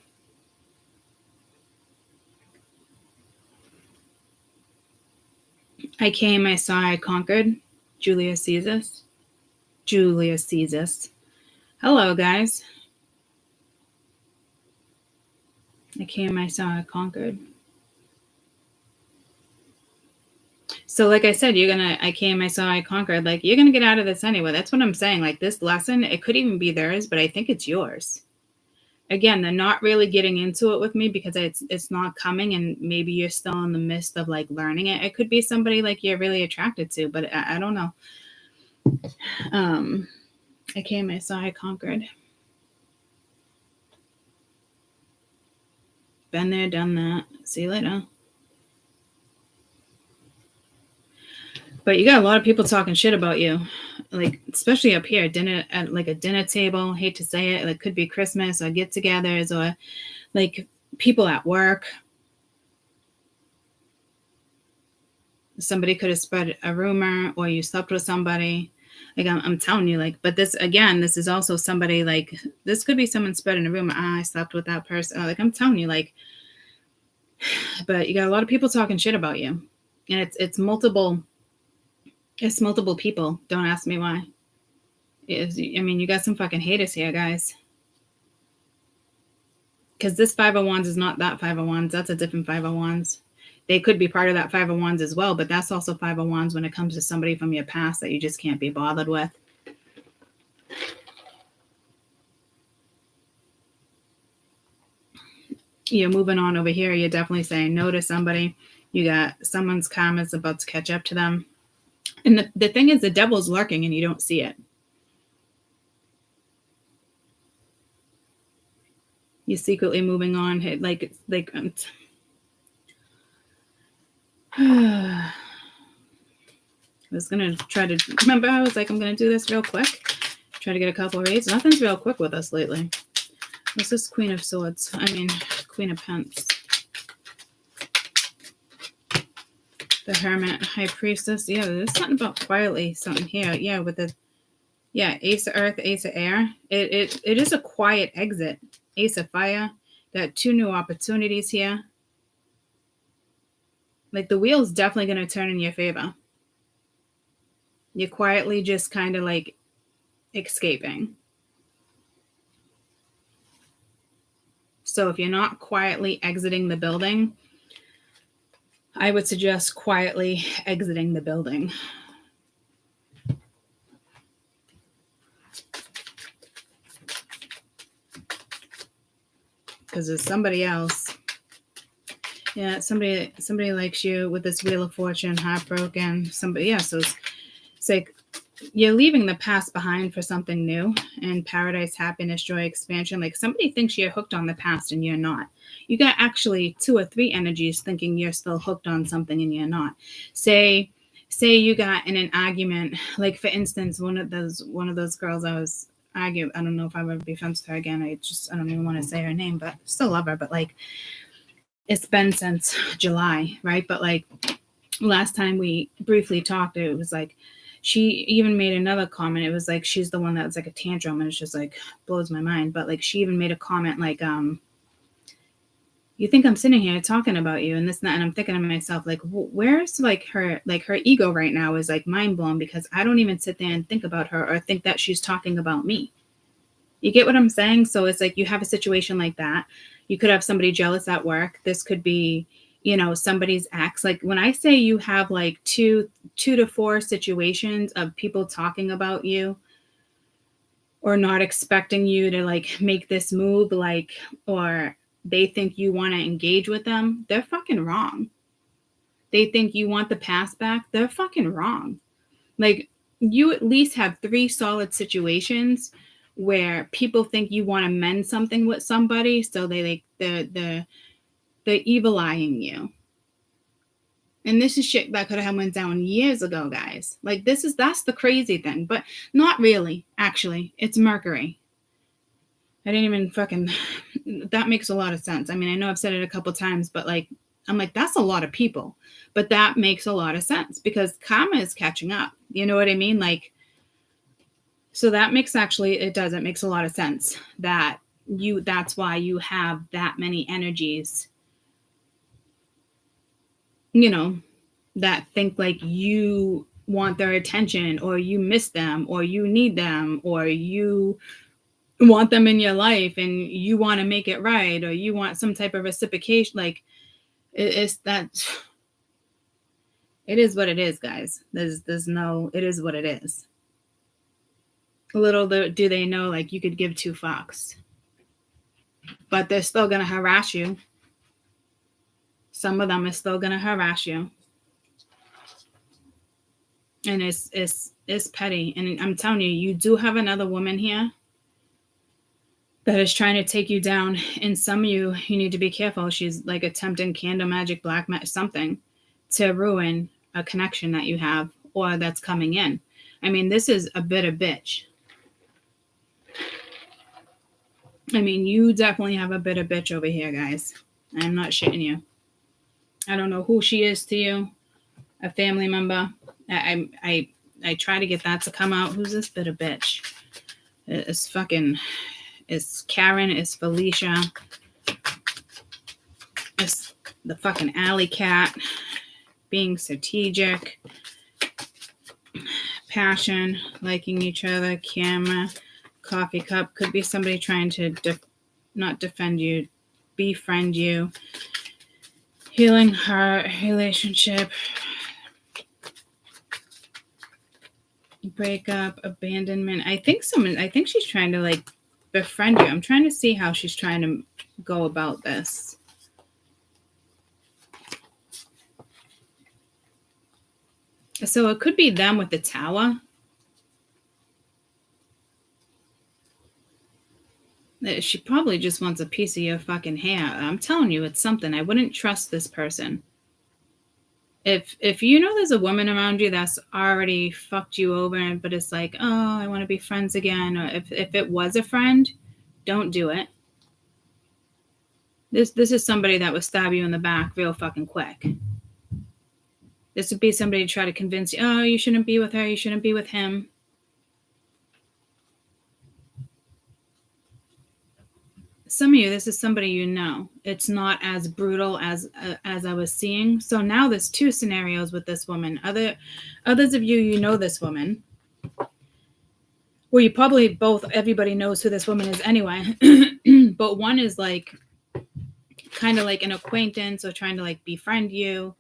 I came, I saw, I conquered. Julius Caesar. Julius Caesar. Hello, guys. I came, I saw, I conquered. So, like I said, I came, I saw, I conquered. Like, you're gonna get out of this anyway. That's what I'm saying. Like, this lesson, it could even be theirs, but I think it's yours. Again, they're not really getting into it with me because it's not coming, and maybe you're still in the midst of like learning it. It could be somebody like you're really attracted to, but I don't know. I came, I saw, I conquered. Been there, done that. See you later. But you got a lot of people talking shit about you, like especially up here, dinner at like a dinner table. Hate to say it, like could be Christmas or get-togethers or like people at work. Somebody could have spread a rumor, or you slept with somebody. Like I'm telling you, like, but this again, this is also somebody like this could be someone spreading a rumor. I slept with that person. Like I'm telling you, like, but you got a lot of people talking shit about you, and it's multiple. It's multiple people. Don't ask me why. I mean, you got some fucking haters here, guys. Because this Five of Wands is not that Five of Wands. That's a different Five of Wands. They could be part of that Five of Wands as well, but that's also Five of Wands when it comes to somebody from your past that you just can't be bothered with. You're moving on over here. You're definitely saying no to somebody. You got someone's karma's about to catch up to them. And the thing is, the devil's lurking and you don't see it. You're secretly moving on. I was going to try to remember. I was like, I'm going to do this real quick. Try to get a couple of reads. Nothing's real quick with us lately. What's this Queen of Swords? I mean, Queen of Pentacles. The Hermit, High Priestess. Yeah, there's something about quietly something here. Yeah, with the Ace of Earth, Ace of Air. It is a quiet exit. Ace of Fire. Got 2 new opportunities here. Like the wheel's definitely going to turn in your favor. You're quietly just kind of like escaping. So if you're not quietly exiting the building, I would suggest quietly exiting the building. Because there's somebody else. Yeah, somebody likes you with this Wheel of Fortune, heartbroken. Somebody, yeah, so it's like you're leaving the past behind for something new, and paradise, happiness, joy, expansion. Like somebody thinks you're hooked on the past and you're not. You got actually 2 or 3 energies thinking you're still hooked on something and you're not. Say you got in an argument, like for instance, one of those girls I was arguing. I don't know if I would be friends with her again. I don't even want to say her name, but still love her. But like it's been since July, right? But like last time we briefly talked, it was like, she even made another comment. It was like, she's the one that's like a tantrum, and it's just like blows my mind. But like, she even made a comment like, you think I'm sitting here talking about you and this and that, and I'm thinking to myself, like, where's like her ego right now is like mind blown, because I don't even sit there and think about her or think that she's talking about me. You get what I'm saying? So it's like, you have a situation like that. You could have somebody jealous at work. This could be, you know, somebody's ex. Like when I say you have like two to four situations of people talking about you or not expecting you to like make this move, like, or they think you want to engage with them, they're fucking wrong. They think you want the past back, they're fucking wrong. Like, you at least have 3 solid situations where people think you want to mend something with somebody, so they like they're evil eyeing you. And this is shit that could have went down years ago, guys. Like, that's the crazy thing, but not really. Actually, it's Mercury. I didn't even fucking. That makes a lot of sense. I mean, I know I've said it a couple times, but like, I'm like, that's a lot of people, but that makes a lot of sense because karma is catching up. You know what I mean? Like, so that makes it makes a lot of sense that that's why you have that many energies, you know, that think like you want their attention, or you miss them, or you need them, or you want them in your life and you want to make it right, or you want some type of reciprocation. Like, it's that. It is what it is, guys. There's no, it is what it is. Little do they know, like, you could give 2 fucks, but they're still gonna harass you. Some of them are still gonna harass you, and it's petty. And I'm telling you, you do have another woman here that is trying to take you down. And some of you need to be careful. She's like attempting candle magic, black magic, something to ruin a connection that you have or that's coming in. I mean, this is a bit of bitch. I mean, you definitely have a bit of bitch over here, guys. I'm not shitting you. I don't know who she is to you. A family member. I try to get that to come out. Who's this bit of bitch? It's Karen. It's Felicia. It's the fucking alley cat. Being strategic. Passion. Liking each other. Camera. Coffee cup. Could be somebody trying to not defend you, befriend you. Healing heart. Relationship. Breakup. Abandonment. I think she's trying to like befriend you. I'm trying to see how she's trying to go about this. So it could be them with the tower. She probably just wants a piece of your fucking hair. I'm telling you, it's something. I wouldn't trust this person. If you know there's a woman around you that's already fucked you over, but it's like, oh, I want to be friends again, or if it was a friend, don't do it. This is somebody that would stab you in the back real fucking quick. This would be somebody to try to convince you, oh, you shouldn't be with her, you shouldn't be with him. Some of you, this is somebody you know. It's not as brutal as I was seeing. So now there's 2 scenarios with this woman. Others of you know this woman. Well, you probably both, everybody knows who this woman is anyway. But one is like kind of like an acquaintance or trying to like befriend you.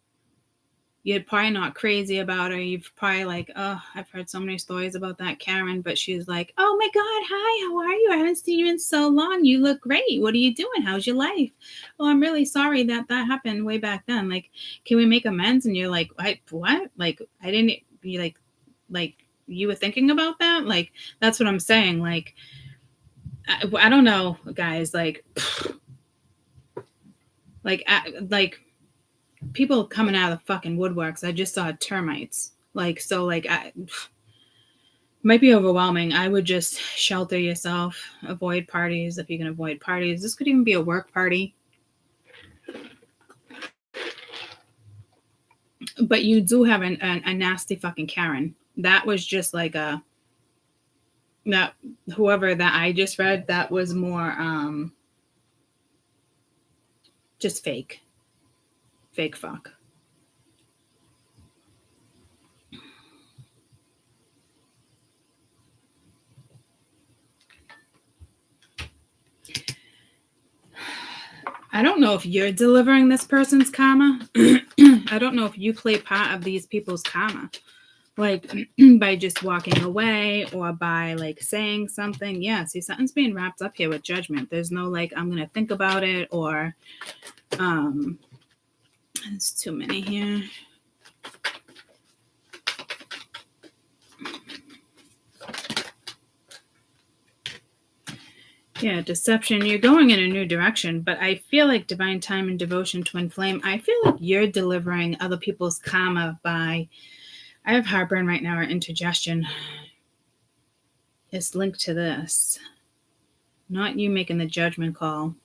You're probably not crazy about her. You've probably like, oh, I've heard so many stories about that Karen, but she's like, oh my God, hi, how are you? I haven't seen you in so long. You look great. What are you doing? How's your life? Well, I'm really sorry that happened way back then. Like, can we make amends? And you're like, what? Like, I didn't be like you were thinking about that? Like, that's what I'm saying. Like, I don't know, guys, like people coming out of the fucking woodworks. I just saw termites. Like, so like, might be overwhelming. I would just shelter yourself, avoid parties if you can avoid parties. This could even be a work party. But you do have a nasty fucking Karen. That was just like that whoever that I just read, that was more just fake fuck. I don't know if you're delivering this person's karma. I don't know if you play part of these people's karma, like by just walking away or by like saying something. Yeah, see, something's being wrapped up here with judgment. There's no like, I'm gonna think about it, or there's too many here. Yeah, deception. You're going in a new direction, but I feel like divine time and devotion, twin flame. I feel like you're delivering other people's karma by, I have heartburn right now, or indigestion. It's linked to this. Not you making the judgment call.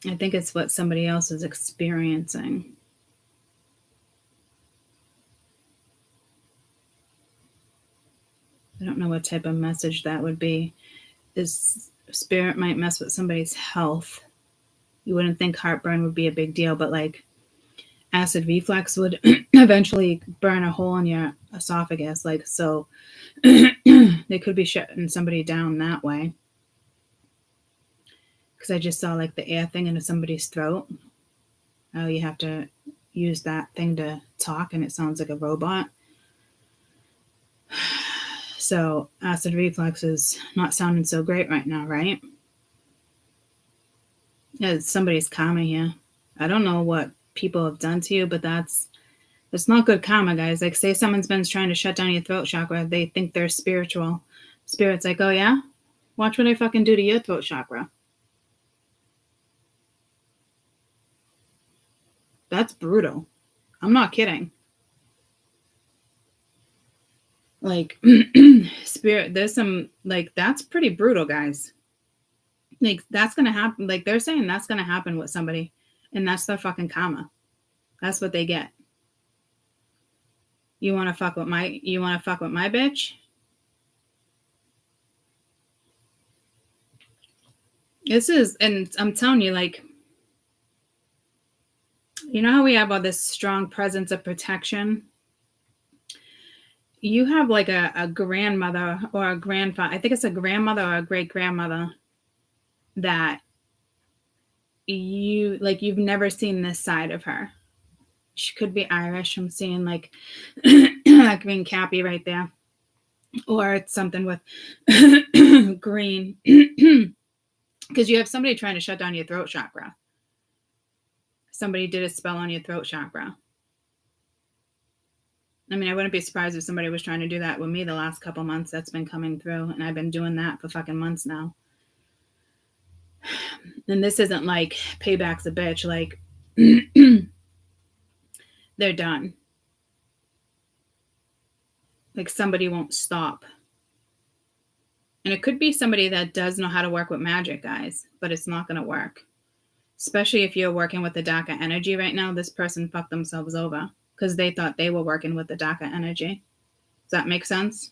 I think it's what somebody else is experiencing. I don't know what type of message that would be. Is spirit might mess with somebody's health. You wouldn't think heartburn would be a big deal, but like acid reflux would eventually burn a hole in your esophagus. Like, so they could be shutting somebody down that way. Because I just saw like the air thing into somebody's throat. Oh, you have to use that thing to talk and it sounds like a robot. So acid reflux is not sounding so great right now, right? Yeah, it's somebody's karma here. I don't know what people have done to you, but it's not good karma, guys. Like, say someone's been trying to shut down your throat chakra. They think they're spiritual. Spirit's like, oh yeah? Watch what I fucking do to your throat chakra. That's brutal. I'm not kidding. Like, spirit, there's some, like, that's pretty brutal, guys. Like, that's going to happen. Like, they're saying that's going to happen with somebody, and that's their fucking karma. That's what they get. You want to fuck with my bitch? This is, and I'm telling you, like, you know how we have all this strong presence of protection? You have like a grandmother or a grandfather. I think it's a grandmother or a great grandmother that you've never seen this side of her. She could be Irish. I'm seeing like green Cappy right there. Or it's something with green. Because you have somebody trying to shut down your throat chakra. Somebody did a spell on your throat chakra. I mean, I wouldn't be surprised if somebody was trying to do that with me the last couple months. That's been coming through, and I've been doing that for fucking months now. And this isn't like payback's a bitch. Like, they're done. Like, somebody won't stop. And it could be somebody that does know how to work with magic, guys, but it's not going to work. Especially if you're working with the darker energy right now. This person fucked themselves over because they thought they were working with the darker energy. Does that make sense?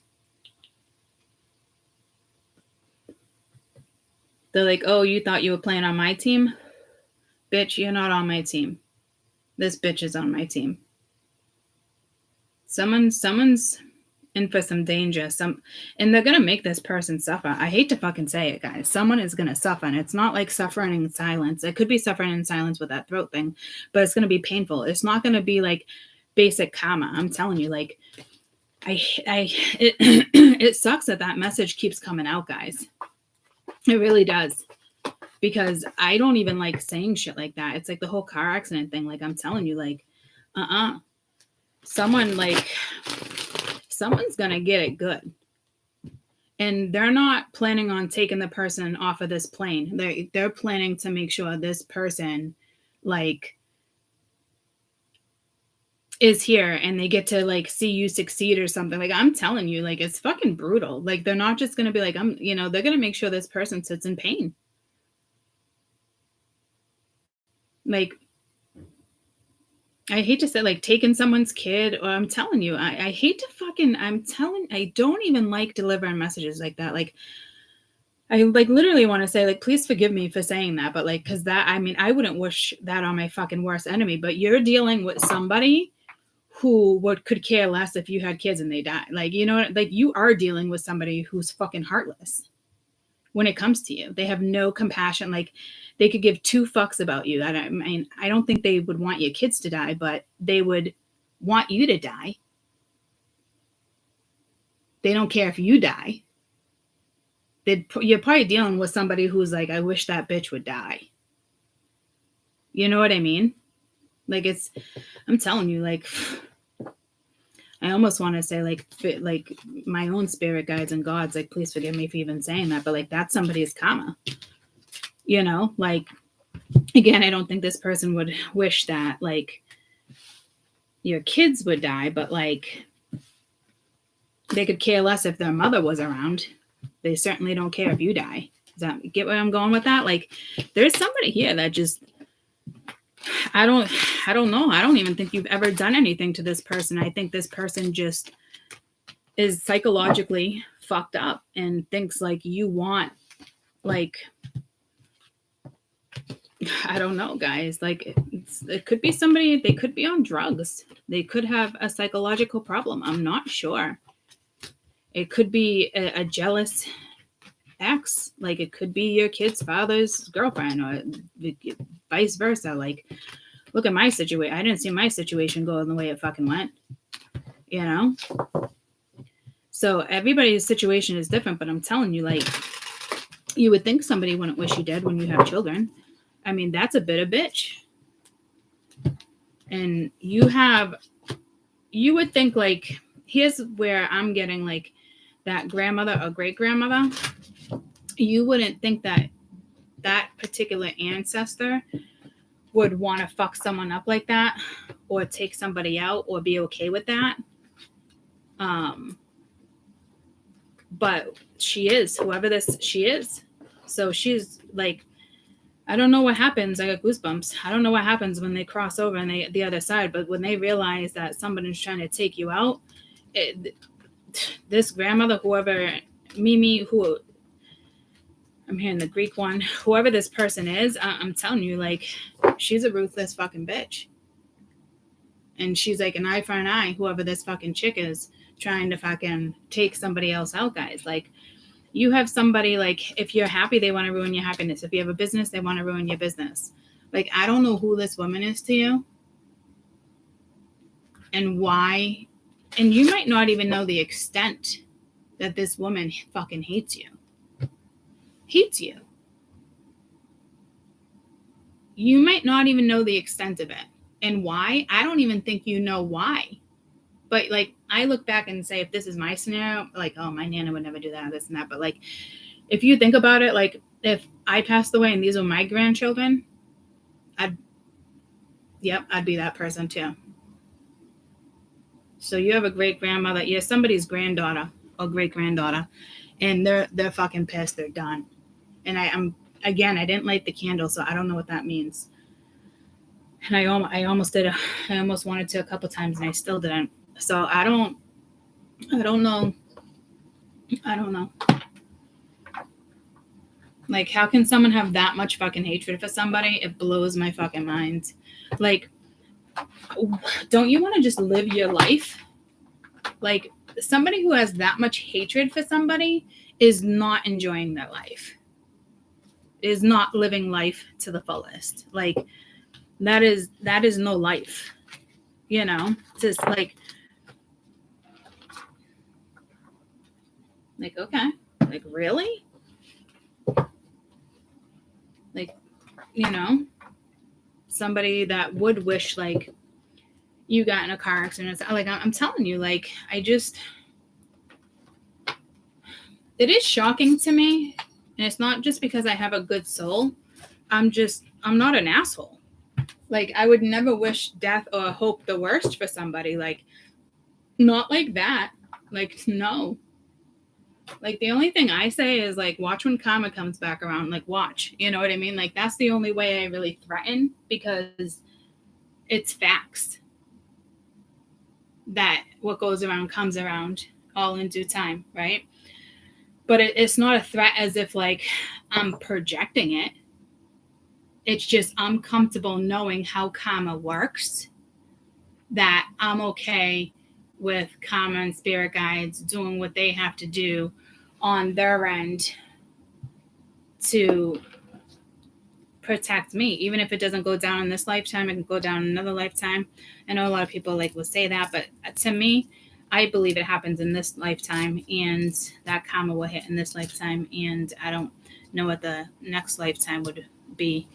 They're like, oh, you thought you were playing on my team? Bitch, you're not on my team. This bitch is on my team. Someone's in for some danger. And they're going to make this person suffer. I hate to fucking say it, guys. Someone is going to suffer. And it's not like suffering in silence. It could be suffering in silence with that throat thing, but it's going to be painful. It's not going to be like basic karma. I'm telling you, like, it sucks that message keeps coming out, guys. It really does. Because I don't even like saying shit like that. It's like the whole car accident thing. Like, I'm telling you, like, someone's going to get it good. And they're not planning on taking the person off of this plane. They're planning to make sure this person, like, is here and they get to like see you succeed or something. Like, I'm telling you, like, it's fucking brutal. Like, they're not just going to be like, they're going to make sure this person sits in pain. Like, I hate to say, like, taking someone's kid, or I'm telling you, I hate to fucking, I don't even like delivering messages like that. Like, I like literally want to say, like, please forgive me for saying that, but like, cause that, I mean, I wouldn't wish that on my fucking worst enemy, but you're dealing with somebody who could care less if you had kids and they die. Like, you know, like you are dealing with somebody who's fucking heartless when it comes to you. They have no compassion. Like, they could give two fucks about you. I mean, I don't think they would want your kids to die, but they would want you to die. They don't care if you die. You're probably dealing with somebody who's like, I wish that bitch would die. You know what I mean? Like, I'm telling you, like, I almost want to say, like my own spirit guides and gods, like, please forgive me for even saying that, but like, that's somebody's karma. You know, like, again, I don't think this person would wish that, like, your kids would die, but like, they could care less if their mother was around. They certainly don't care if you die. Does that get where I'm going with that? Like, there's somebody here that just, I don't know. I don't even think you've ever done anything to this person. I think this person just is psychologically fucked up and thinks like you want, like, I don't know, guys. Like, it could be somebody, they could be on drugs. They could have a psychological problem. I'm not sure. It could be a jealous ex. Like, it could be your kid's father's girlfriend, or vice versa. Like, look at my situation. I didn't see my situation going the way it fucking went, you know? So everybody's situation is different, but I'm telling you, like, you would think somebody wouldn't wish you dead when you have children. I mean, that's a bit of bitch. And you would think, like, here's where I'm getting, like, that grandmother or great grandmother. You wouldn't think that that particular ancestor would want to fuck someone up like that, or take somebody out, or be okay with that. But she is, whoever she is. So she's like, I don't know what happens. I got goosebumps. I don't know what happens when they cross over and the other side, but when they realize that somebody's trying to take you out, this grandmother, whoever, Mimi, who, I'm hearing the Greek one, whoever this person is, I'm telling you, like, she's a ruthless fucking bitch. And she's like an eye for an eye, whoever this fucking chick is trying to fucking take somebody else out, guys. Like, you have somebody, like, if you're happy, they want to ruin your happiness. If you have a business, they want to ruin your business. Like, I don't know who this woman is to you and why. And you might not even know the extent that this woman fucking hates you. Hates you. You might not even know the extent of it. And why? I don't even think you know why. But, like, I look back and say, if this is my scenario, like, oh, my Nana would never do that, this and that. But, like, if you think about it, like, if I passed away and these were my grandchildren, I'd be that person too. So you have a great grandmother, you're somebody's granddaughter or great granddaughter, and they're fucking pissed, they're done. And I didn't light the candle, so I don't know what that means. And I almost did. I almost wanted to a couple times, and I still didn't. So I don't know. Like, how can someone have that much fucking hatred for somebody? It blows my fucking mind. Like, don't you want to just live your life? Like, somebody who has that much hatred for somebody is not enjoying their life. Is not living life to the fullest. Like, that is no life. You know, just like, okay, like, really? Like, you know, somebody that would wish, like, you got in a car accident. Like, I'm telling you, like, it is shocking to me. And it's not just because I have a good soul. I'm not an asshole. Like, I would never wish death or hope the worst for somebody. Like, not like that. Like, no. Like, the only thing I say is, like, watch when karma comes back around. Like, watch. You know what I mean? Like, that's the only way I really threaten, because it's facts. that what goes around comes around, all in due time, right? But it's not a threat as if like I'm projecting it. It's just I'm comfortable knowing how karma works, that I'm okay with karma and spirit guides doing what they have to do on their end to protect me. Even if it doesn't go down in this lifetime, it can go down in another lifetime. I know a lot of people like will say that, but to me, I believe it happens in this lifetime, and that karma will hit in this lifetime, and I don't know what the next lifetime would be.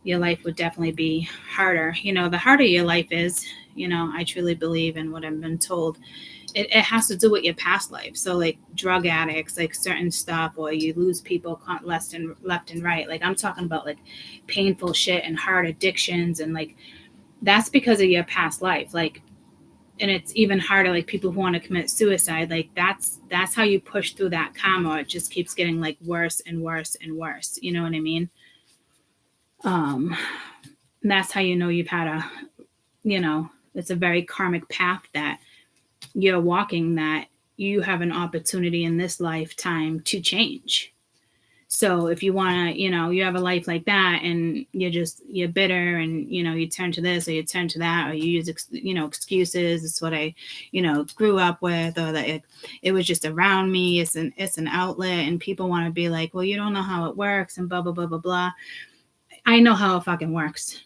Your life would definitely be harder. The harder your life is, I truly believe in what I've been told. It has to do with your past life. So like drug addicts, like certain stuff, or you lose people left and right. Like I'm talking about like painful shit and hard addictions, and like that's because of your past life. Like, and it's even harder, like people who want to commit suicide, like that's how you push through that karma. It just keeps getting like worse and worse and worse. You know what I mean? That's how you know you've had it's a very karmic path that you're walking, that you have an opportunity in this lifetime to change. So if you want to, you have a life like that and you're bitter and, you turn to this or you turn to that, or you use, excuses. It's what I, grew up with, or that it was just around me. It's an outlet, and people want to be like, well, you don't know how it works and blah, blah, blah, blah, blah. I know how it fucking works.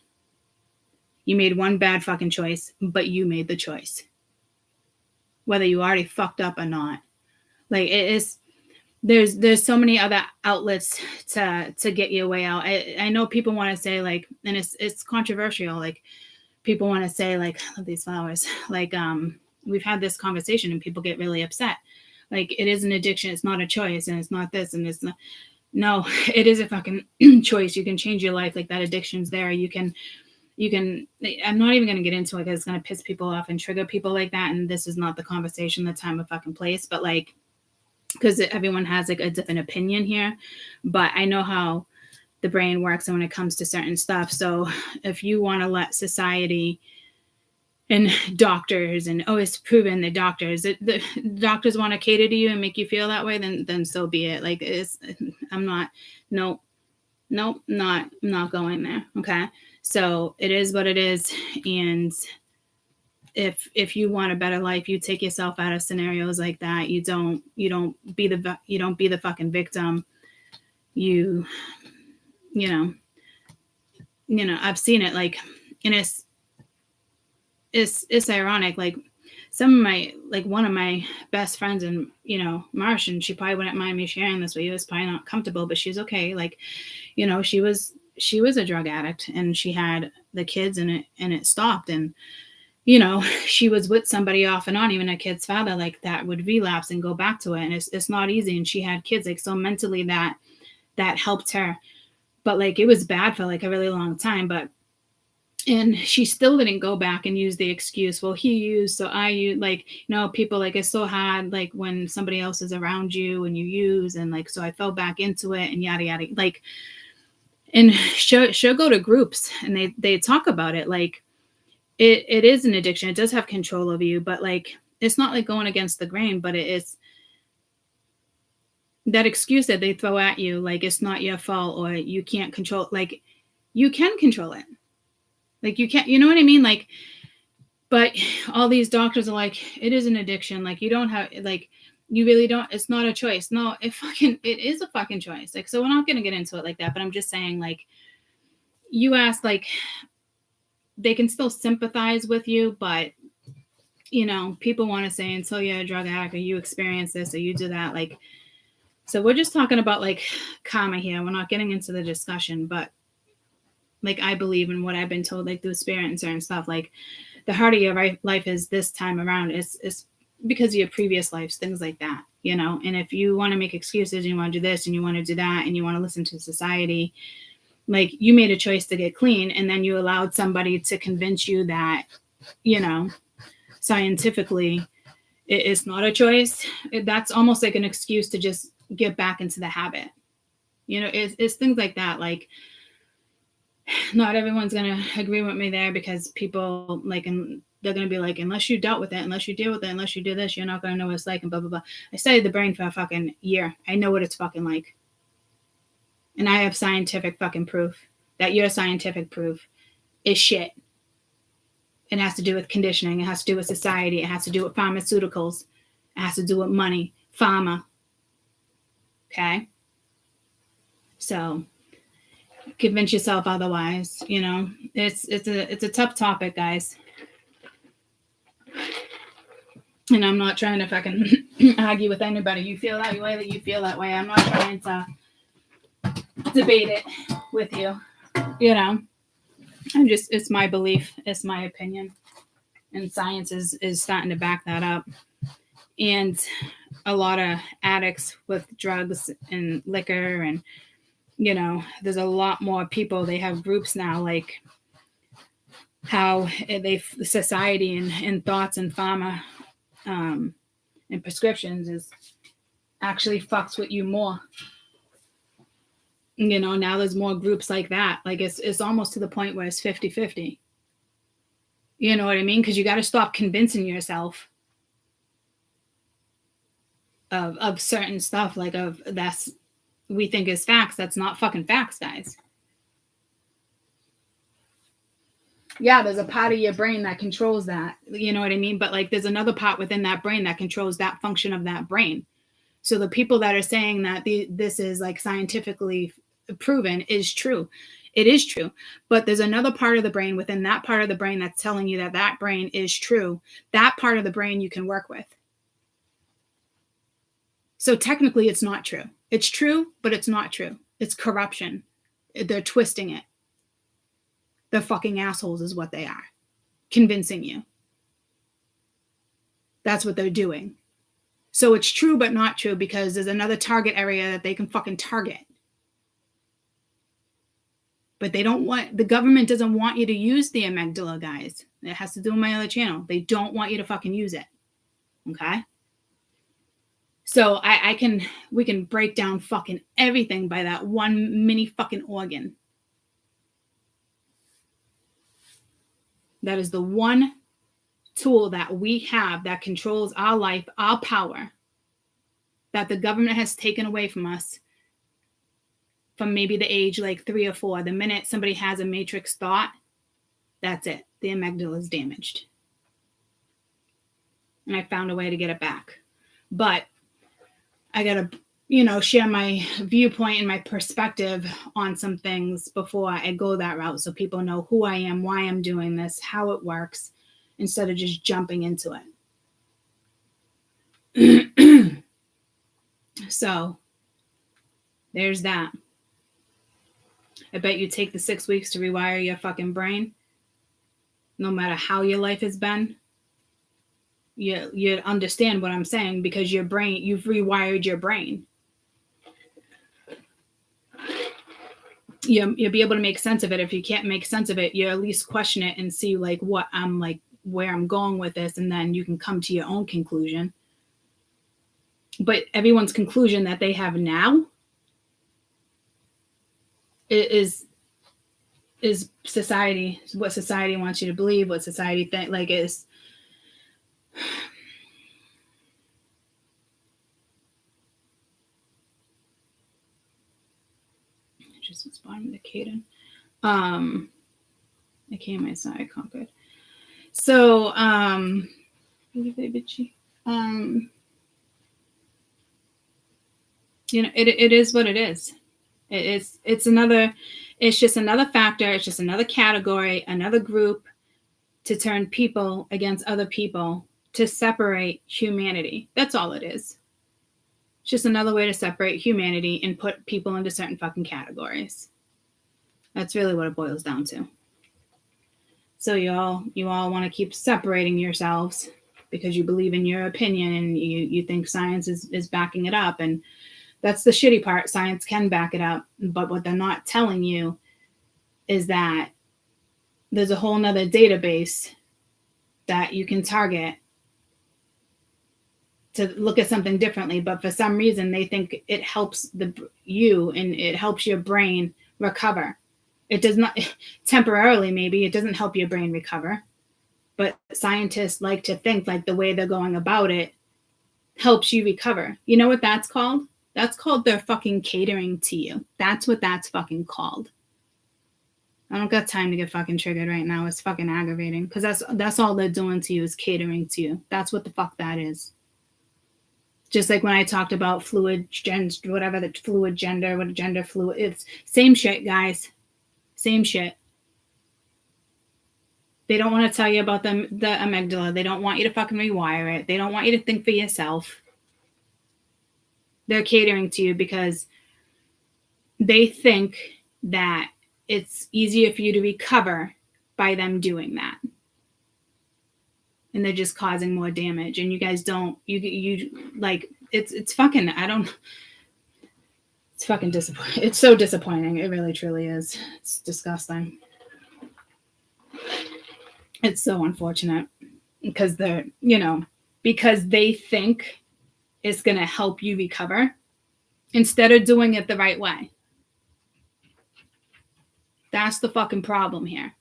You made one bad fucking choice, but you made the choice. Whether you already fucked up or not. Like it is, there's so many other outlets to get your way out. I know people want to say like, and it's controversial. Like people want to say like, I love these flowers. Like we've had this conversation and people get really upset. Like it is an addiction. It's not a choice, and it's not this, and it's not. No, it is a fucking choice. You can change your life. Like that addiction's there. You can, I'm not even going to get into it because it's going to piss people off and trigger people like that. And this is not the conversation, the time, or fucking place, but like, because everyone has like a different opinion here, but I know how the brain works and when it comes to certain stuff. So if you want to let society and doctors and it's proven the doctors want to cater to you and make you feel that way, then so be it. Like I'm not going there. Okay. So it is what it is. And if you want a better life, you take yourself out of scenarios like that. You don't be the fucking victim. I've seen it, like, and it's ironic. Like some of my, like one of my best friends, and Martian, she probably wouldn't mind me sharing this with you. It's probably not comfortable, but she's okay. Like, she was a drug addict, and she had the kids, and it stopped. And she was with somebody off and on, even a kid's father, like that would relapse and go back to it. And it's not easy. And she had kids, like, so mentally that helped her. But like, it was bad for like a really long time, and she still didn't go back and use the excuse, well, he used, so I use. Like, people, like, it's so hard, like when somebody else is around you and you use, and like, so I fell back into it and yada, yada. Like, and she'll go to groups and they talk about it. Like, it is an addiction. It does have control over you, but like, it's not like going against the grain, but it is that excuse that they throw at you. Like, it's not your fault, or you can't control, like you can control it. Like you can't, you know what I mean? Like, but all these doctors are like, it is an addiction. Like you don't have, like, you really don't, it's not a choice. No, it is a fucking choice. Like, so we're not going to get into it like that, but I'm just saying, like, you ask, like, they can still sympathize with you, but people want to say, until you're a drug addict, or you experience this, or you do that. Like, so we're just talking about like karma here. We're not getting into the discussion, but like, I believe in what I've been told, like through spirit and certain stuff. Like, the harder your life is this time around, is because of your previous lives, things like that, and if you want to make excuses, and you want to do this and you want to do that, and you want to listen to society, like, you made a choice to get clean, and then you allowed somebody to convince you that, scientifically it's not a choice. That's almost like an excuse to just get back into the habit. It's things like that. Like, not everyone's going to agree with me there, because people, like, in they're going to be like, unless you dealt with it, unless you deal with it, unless you do this, you're not going to know what it's like, and blah, blah, blah. I studied the brain for a fucking year. I know what it's fucking like. And I have scientific fucking proof that your scientific proof is shit. It has to do with conditioning. It has to do with society. It has to do with pharmaceuticals. It has to do with money. Pharma. Okay? So convince yourself otherwise. You know, it's a tough topic, guys. And I'm not trying to fucking argue with anybody. You feel that way, that you feel that way. I'm not trying to debate it with you. You know, it's my belief. It's my opinion. And science is starting to back that up. And a lot of addicts with drugs and liquor, and, you know, there's a lot more people. They have groups now, like how society and thoughts and pharma and prescriptions is actually fucks with you more. You know, now there's more groups like that. Like it's almost to the point where it's 50-50. You know what I mean? Because you got to stop convincing yourself of certain stuff, like of that's we think is facts. That's not fucking facts, guys. Yeah, there's a part of your brain that controls that. You know what I mean? But like there's another part within that brain that controls that function of that brain. So the people that are saying that this is like scientifically proven is true. It is true. But there's another part of the brain within that part of the brain that's telling you that that brain is true. That part of the brain you can work with. So technically it's not true. It's true, but it's not true. It's corruption. They're twisting it. They're fucking assholes is what they are. Convincing you. That's what they're doing. So it's true, but not true, because there's another target area that they can fucking target. But they don't want, the government doesn't want you to use the amygdala, guys. It has to do with my other channel. They don't want you to fucking use it. Okay? So we can break down fucking everything by that one mini fucking organ. That is the one tool that we have that controls our life, our power, that the government has taken away from us from maybe the age like 3 or 4. The minute somebody has a matrix thought, that's it. The amygdala is damaged. And I found a way to get it back. But I got to, share my viewpoint and my perspective on some things before I go that route, so people know who I am, why I'm doing this, how it works, instead of just jumping into it. So there's that. I bet you take the 6 weeks to rewire your fucking brain, no matter how your life has been. You understand what I'm saying, because your brain, you've rewired your brain. You'll be able to make sense of it. If you can't make sense of it, you at least question it and see like what I'm like, where I'm going with this, and then you can come to your own conclusion. But everyone's conclusion that they have now is society, what society wants you to believe, what society think like is. Just responding to Caden. I came my side conquered. So it is what it is. It's just another factor, it's just another category, another group to turn people against other people, to separate humanity. That's all it is. It's just another way to separate humanity and put people into certain fucking categories. That's really what it boils down to. So you all want to keep separating yourselves because you believe in your opinion and you think science is backing it up. And that's the shitty part. Science can back it up. But what they're not telling you is that there's a whole nother database that you can target to look at something differently. But for some reason, they think it helps you and it helps your brain recover. It does not, temporarily maybe, it doesn't help your brain recover. But scientists like to think like the way they're going about it helps you recover. You know what that's called? That's called they're fucking catering to you. That's what that's fucking called. I don't got time to get fucking triggered right now. It's fucking aggravating because that's all they're doing to you is catering to you. That's what the fuck that is. Just like when I talked about fluid gender, whatever the fluid gender, what gender fluid, it's same shit, guys. Same shit. They don't want to tell you about the amygdala. They don't want you to fucking rewire it. They don't want you to think for yourself. They're catering to you because they think that it's easier for you to recover by them doing that. And they're just causing more damage. And you guys don't, you like, it's fucking, it's fucking disappointing. It's so disappointing. It really, truly is. It's disgusting. It's so unfortunate because they're, because they think it's going to help you recover instead of doing it the right way. That's the fucking problem here.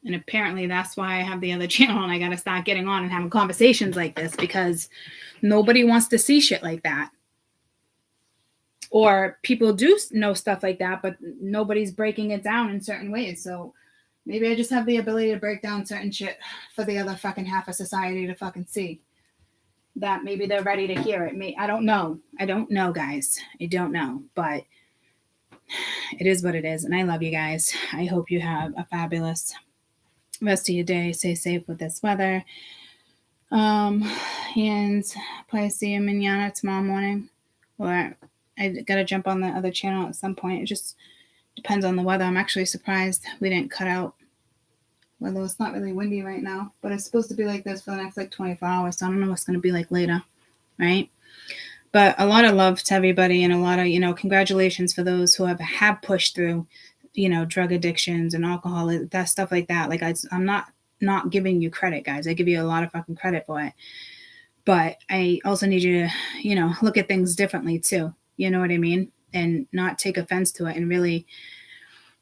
And apparently that's why I have the other channel and I got to start getting on and having conversations like this because nobody wants to see shit like that. Or people do know stuff like that, but nobody's breaking it down in certain ways. So maybe I just have the ability to break down certain shit for the other fucking half of society to fucking see. That maybe they're ready to hear it. I don't know. I don't know, guys. I don't know. But it is what it is. And I love you guys. I hope you have a fabulous rest of your day. Stay safe with this weather. And probably see you manana tomorrow morning. Or I got to jump on the other channel at some point. It just depends on the weather. I'm actually surprised we didn't cut out. Although it's not really windy right now. But it's supposed to be like this for the next 24 hours. So I don't know what's going to be like later. Right? But a lot of love to everybody and a lot of, congratulations for those who have pushed through, drug addictions and alcohol, that stuff like that. Like I'm not giving you credit, guys. I give you a lot of fucking credit for it. But I also need you to, look at things differently too. You know what I mean? And not take offense to it and really,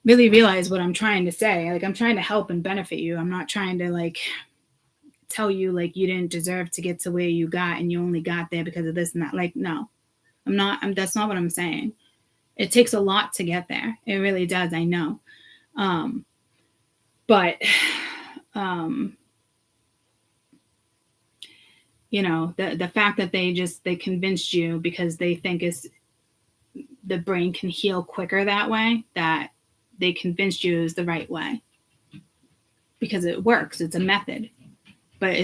really realize what I'm trying to say. Like I'm trying to help and benefit you. I'm not trying to tell you you didn't deserve to get to where you got and you only got there because of this and that. No, I'm not. That's not what I'm saying. It takes a lot to get there. It really does. I know. But the fact that they convinced you because they think the brain can heal quicker that way, that they convinced you is the right way because it works. It's a method. But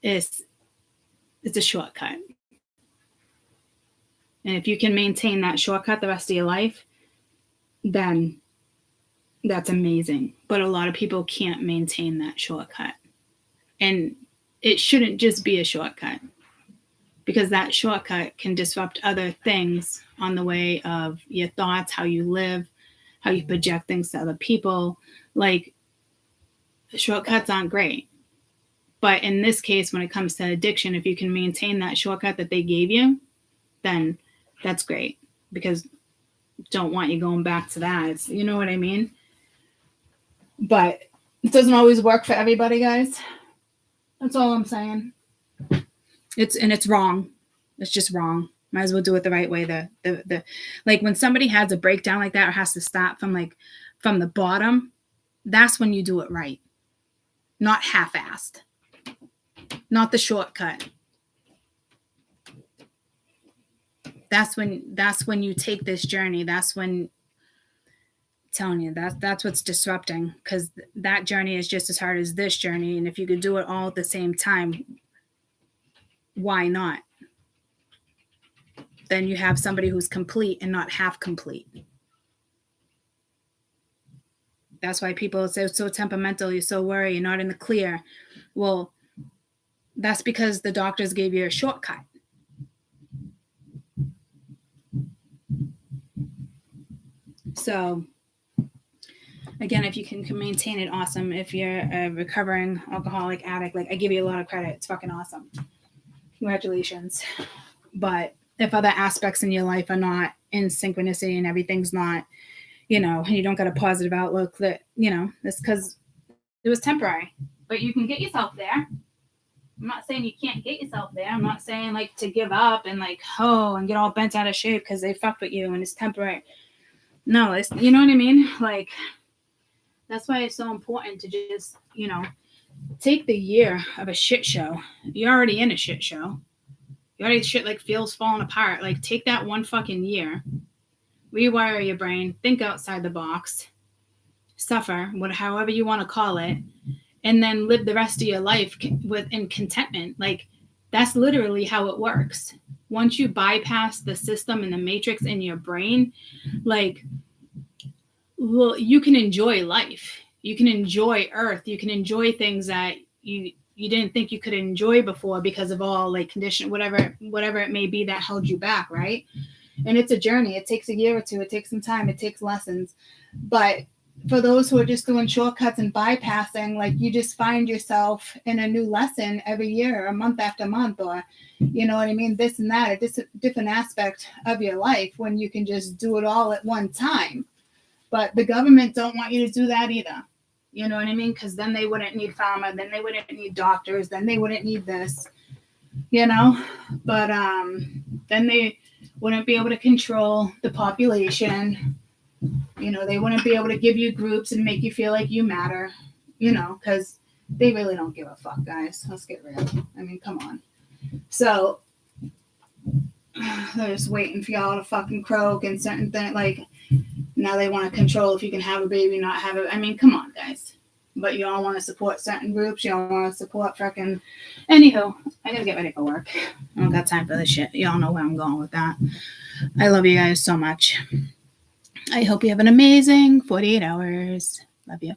it's a shortcut. And if you can maintain that shortcut the rest of your life, then that's amazing. But a lot of people can't maintain that shortcut. And it shouldn't just be a shortcut because that shortcut can disrupt other things on the way of your thoughts, how you live, how you project things to other people. Shortcuts aren't great. But in this case, when it comes to addiction, if you can maintain that shortcut that they gave you, then that's great because don't want you going back to that. You know what I mean? But it doesn't always work for everybody, guys. That's all I'm saying. It's wrong. It's just wrong. Might as well do it the right way. The when somebody has a breakdown like that or has to stop from the bottom, that's when you do it right. Not half-assed. Not the shortcut. That's when you take this journey. That's when I'm telling you that's what's disrupting because that journey is just as hard as this journey. And if you could do it all at the same time, why not? Then you have somebody who's complete and not half complete. That's why people say so temperamental, you're so worried, you're not in the clear. Well, that's because the doctors gave you a shortcut. So, again, if you can maintain it, awesome. If you're a recovering alcoholic addict, I give you a lot of credit. It's fucking awesome. Congratulations. But if other aspects in your life are not in synchronicity and everything's not, and you don't got a positive outlook, that, it's because It was temporary, but you can get yourself there. I'm not saying you can't get yourself there. I'm not saying like to give up and like, oh, and get all bent out of shape because they fucked with you and it's temporary. No, it's, you know what I mean? Like, that's why it's so important to just, take the year of a shit show. You're already in a shit show. You already shit like feels falling apart. Like, take that one fucking year, rewire your brain, think outside the box, suffer, however you want to call it, and then live the rest of your life in contentment. Like, that's literally how it works. Once you bypass the system and the matrix in your brain, like, well, you can enjoy life. You can enjoy Earth. You can enjoy things that you didn't think you could enjoy before because of all like condition, whatever it may be that held you back, right? And it's a journey. It takes a year or two. It takes some time. It takes lessons. But for those who are just doing shortcuts and bypassing, like, you just find yourself in a new lesson every year, or month after month, or, you know what I mean, this and that, a different aspect of your life, when you can just do it all at one time. But the government don't want you to do that either. You know what I mean? Because then they wouldn't need pharma, then they wouldn't need doctors, then they wouldn't need this, But then they wouldn't be able to control the population. They wouldn't be able to give you groups and make you feel like you matter, because they really don't give a fuck, guys. Let's get real. I mean, come on. So they're just waiting for y'all to fucking croak and certain things. Like, now they want to control if you can have a baby, not have it. I mean, come on, guys. But y'all want to support certain groups. Y'all want to support fucking... Anywho, I gotta get ready for work. I don't got time for this shit. Y'all know where I'm going with that. I love you guys so much. I hope you have an amazing 48 hours. Love you.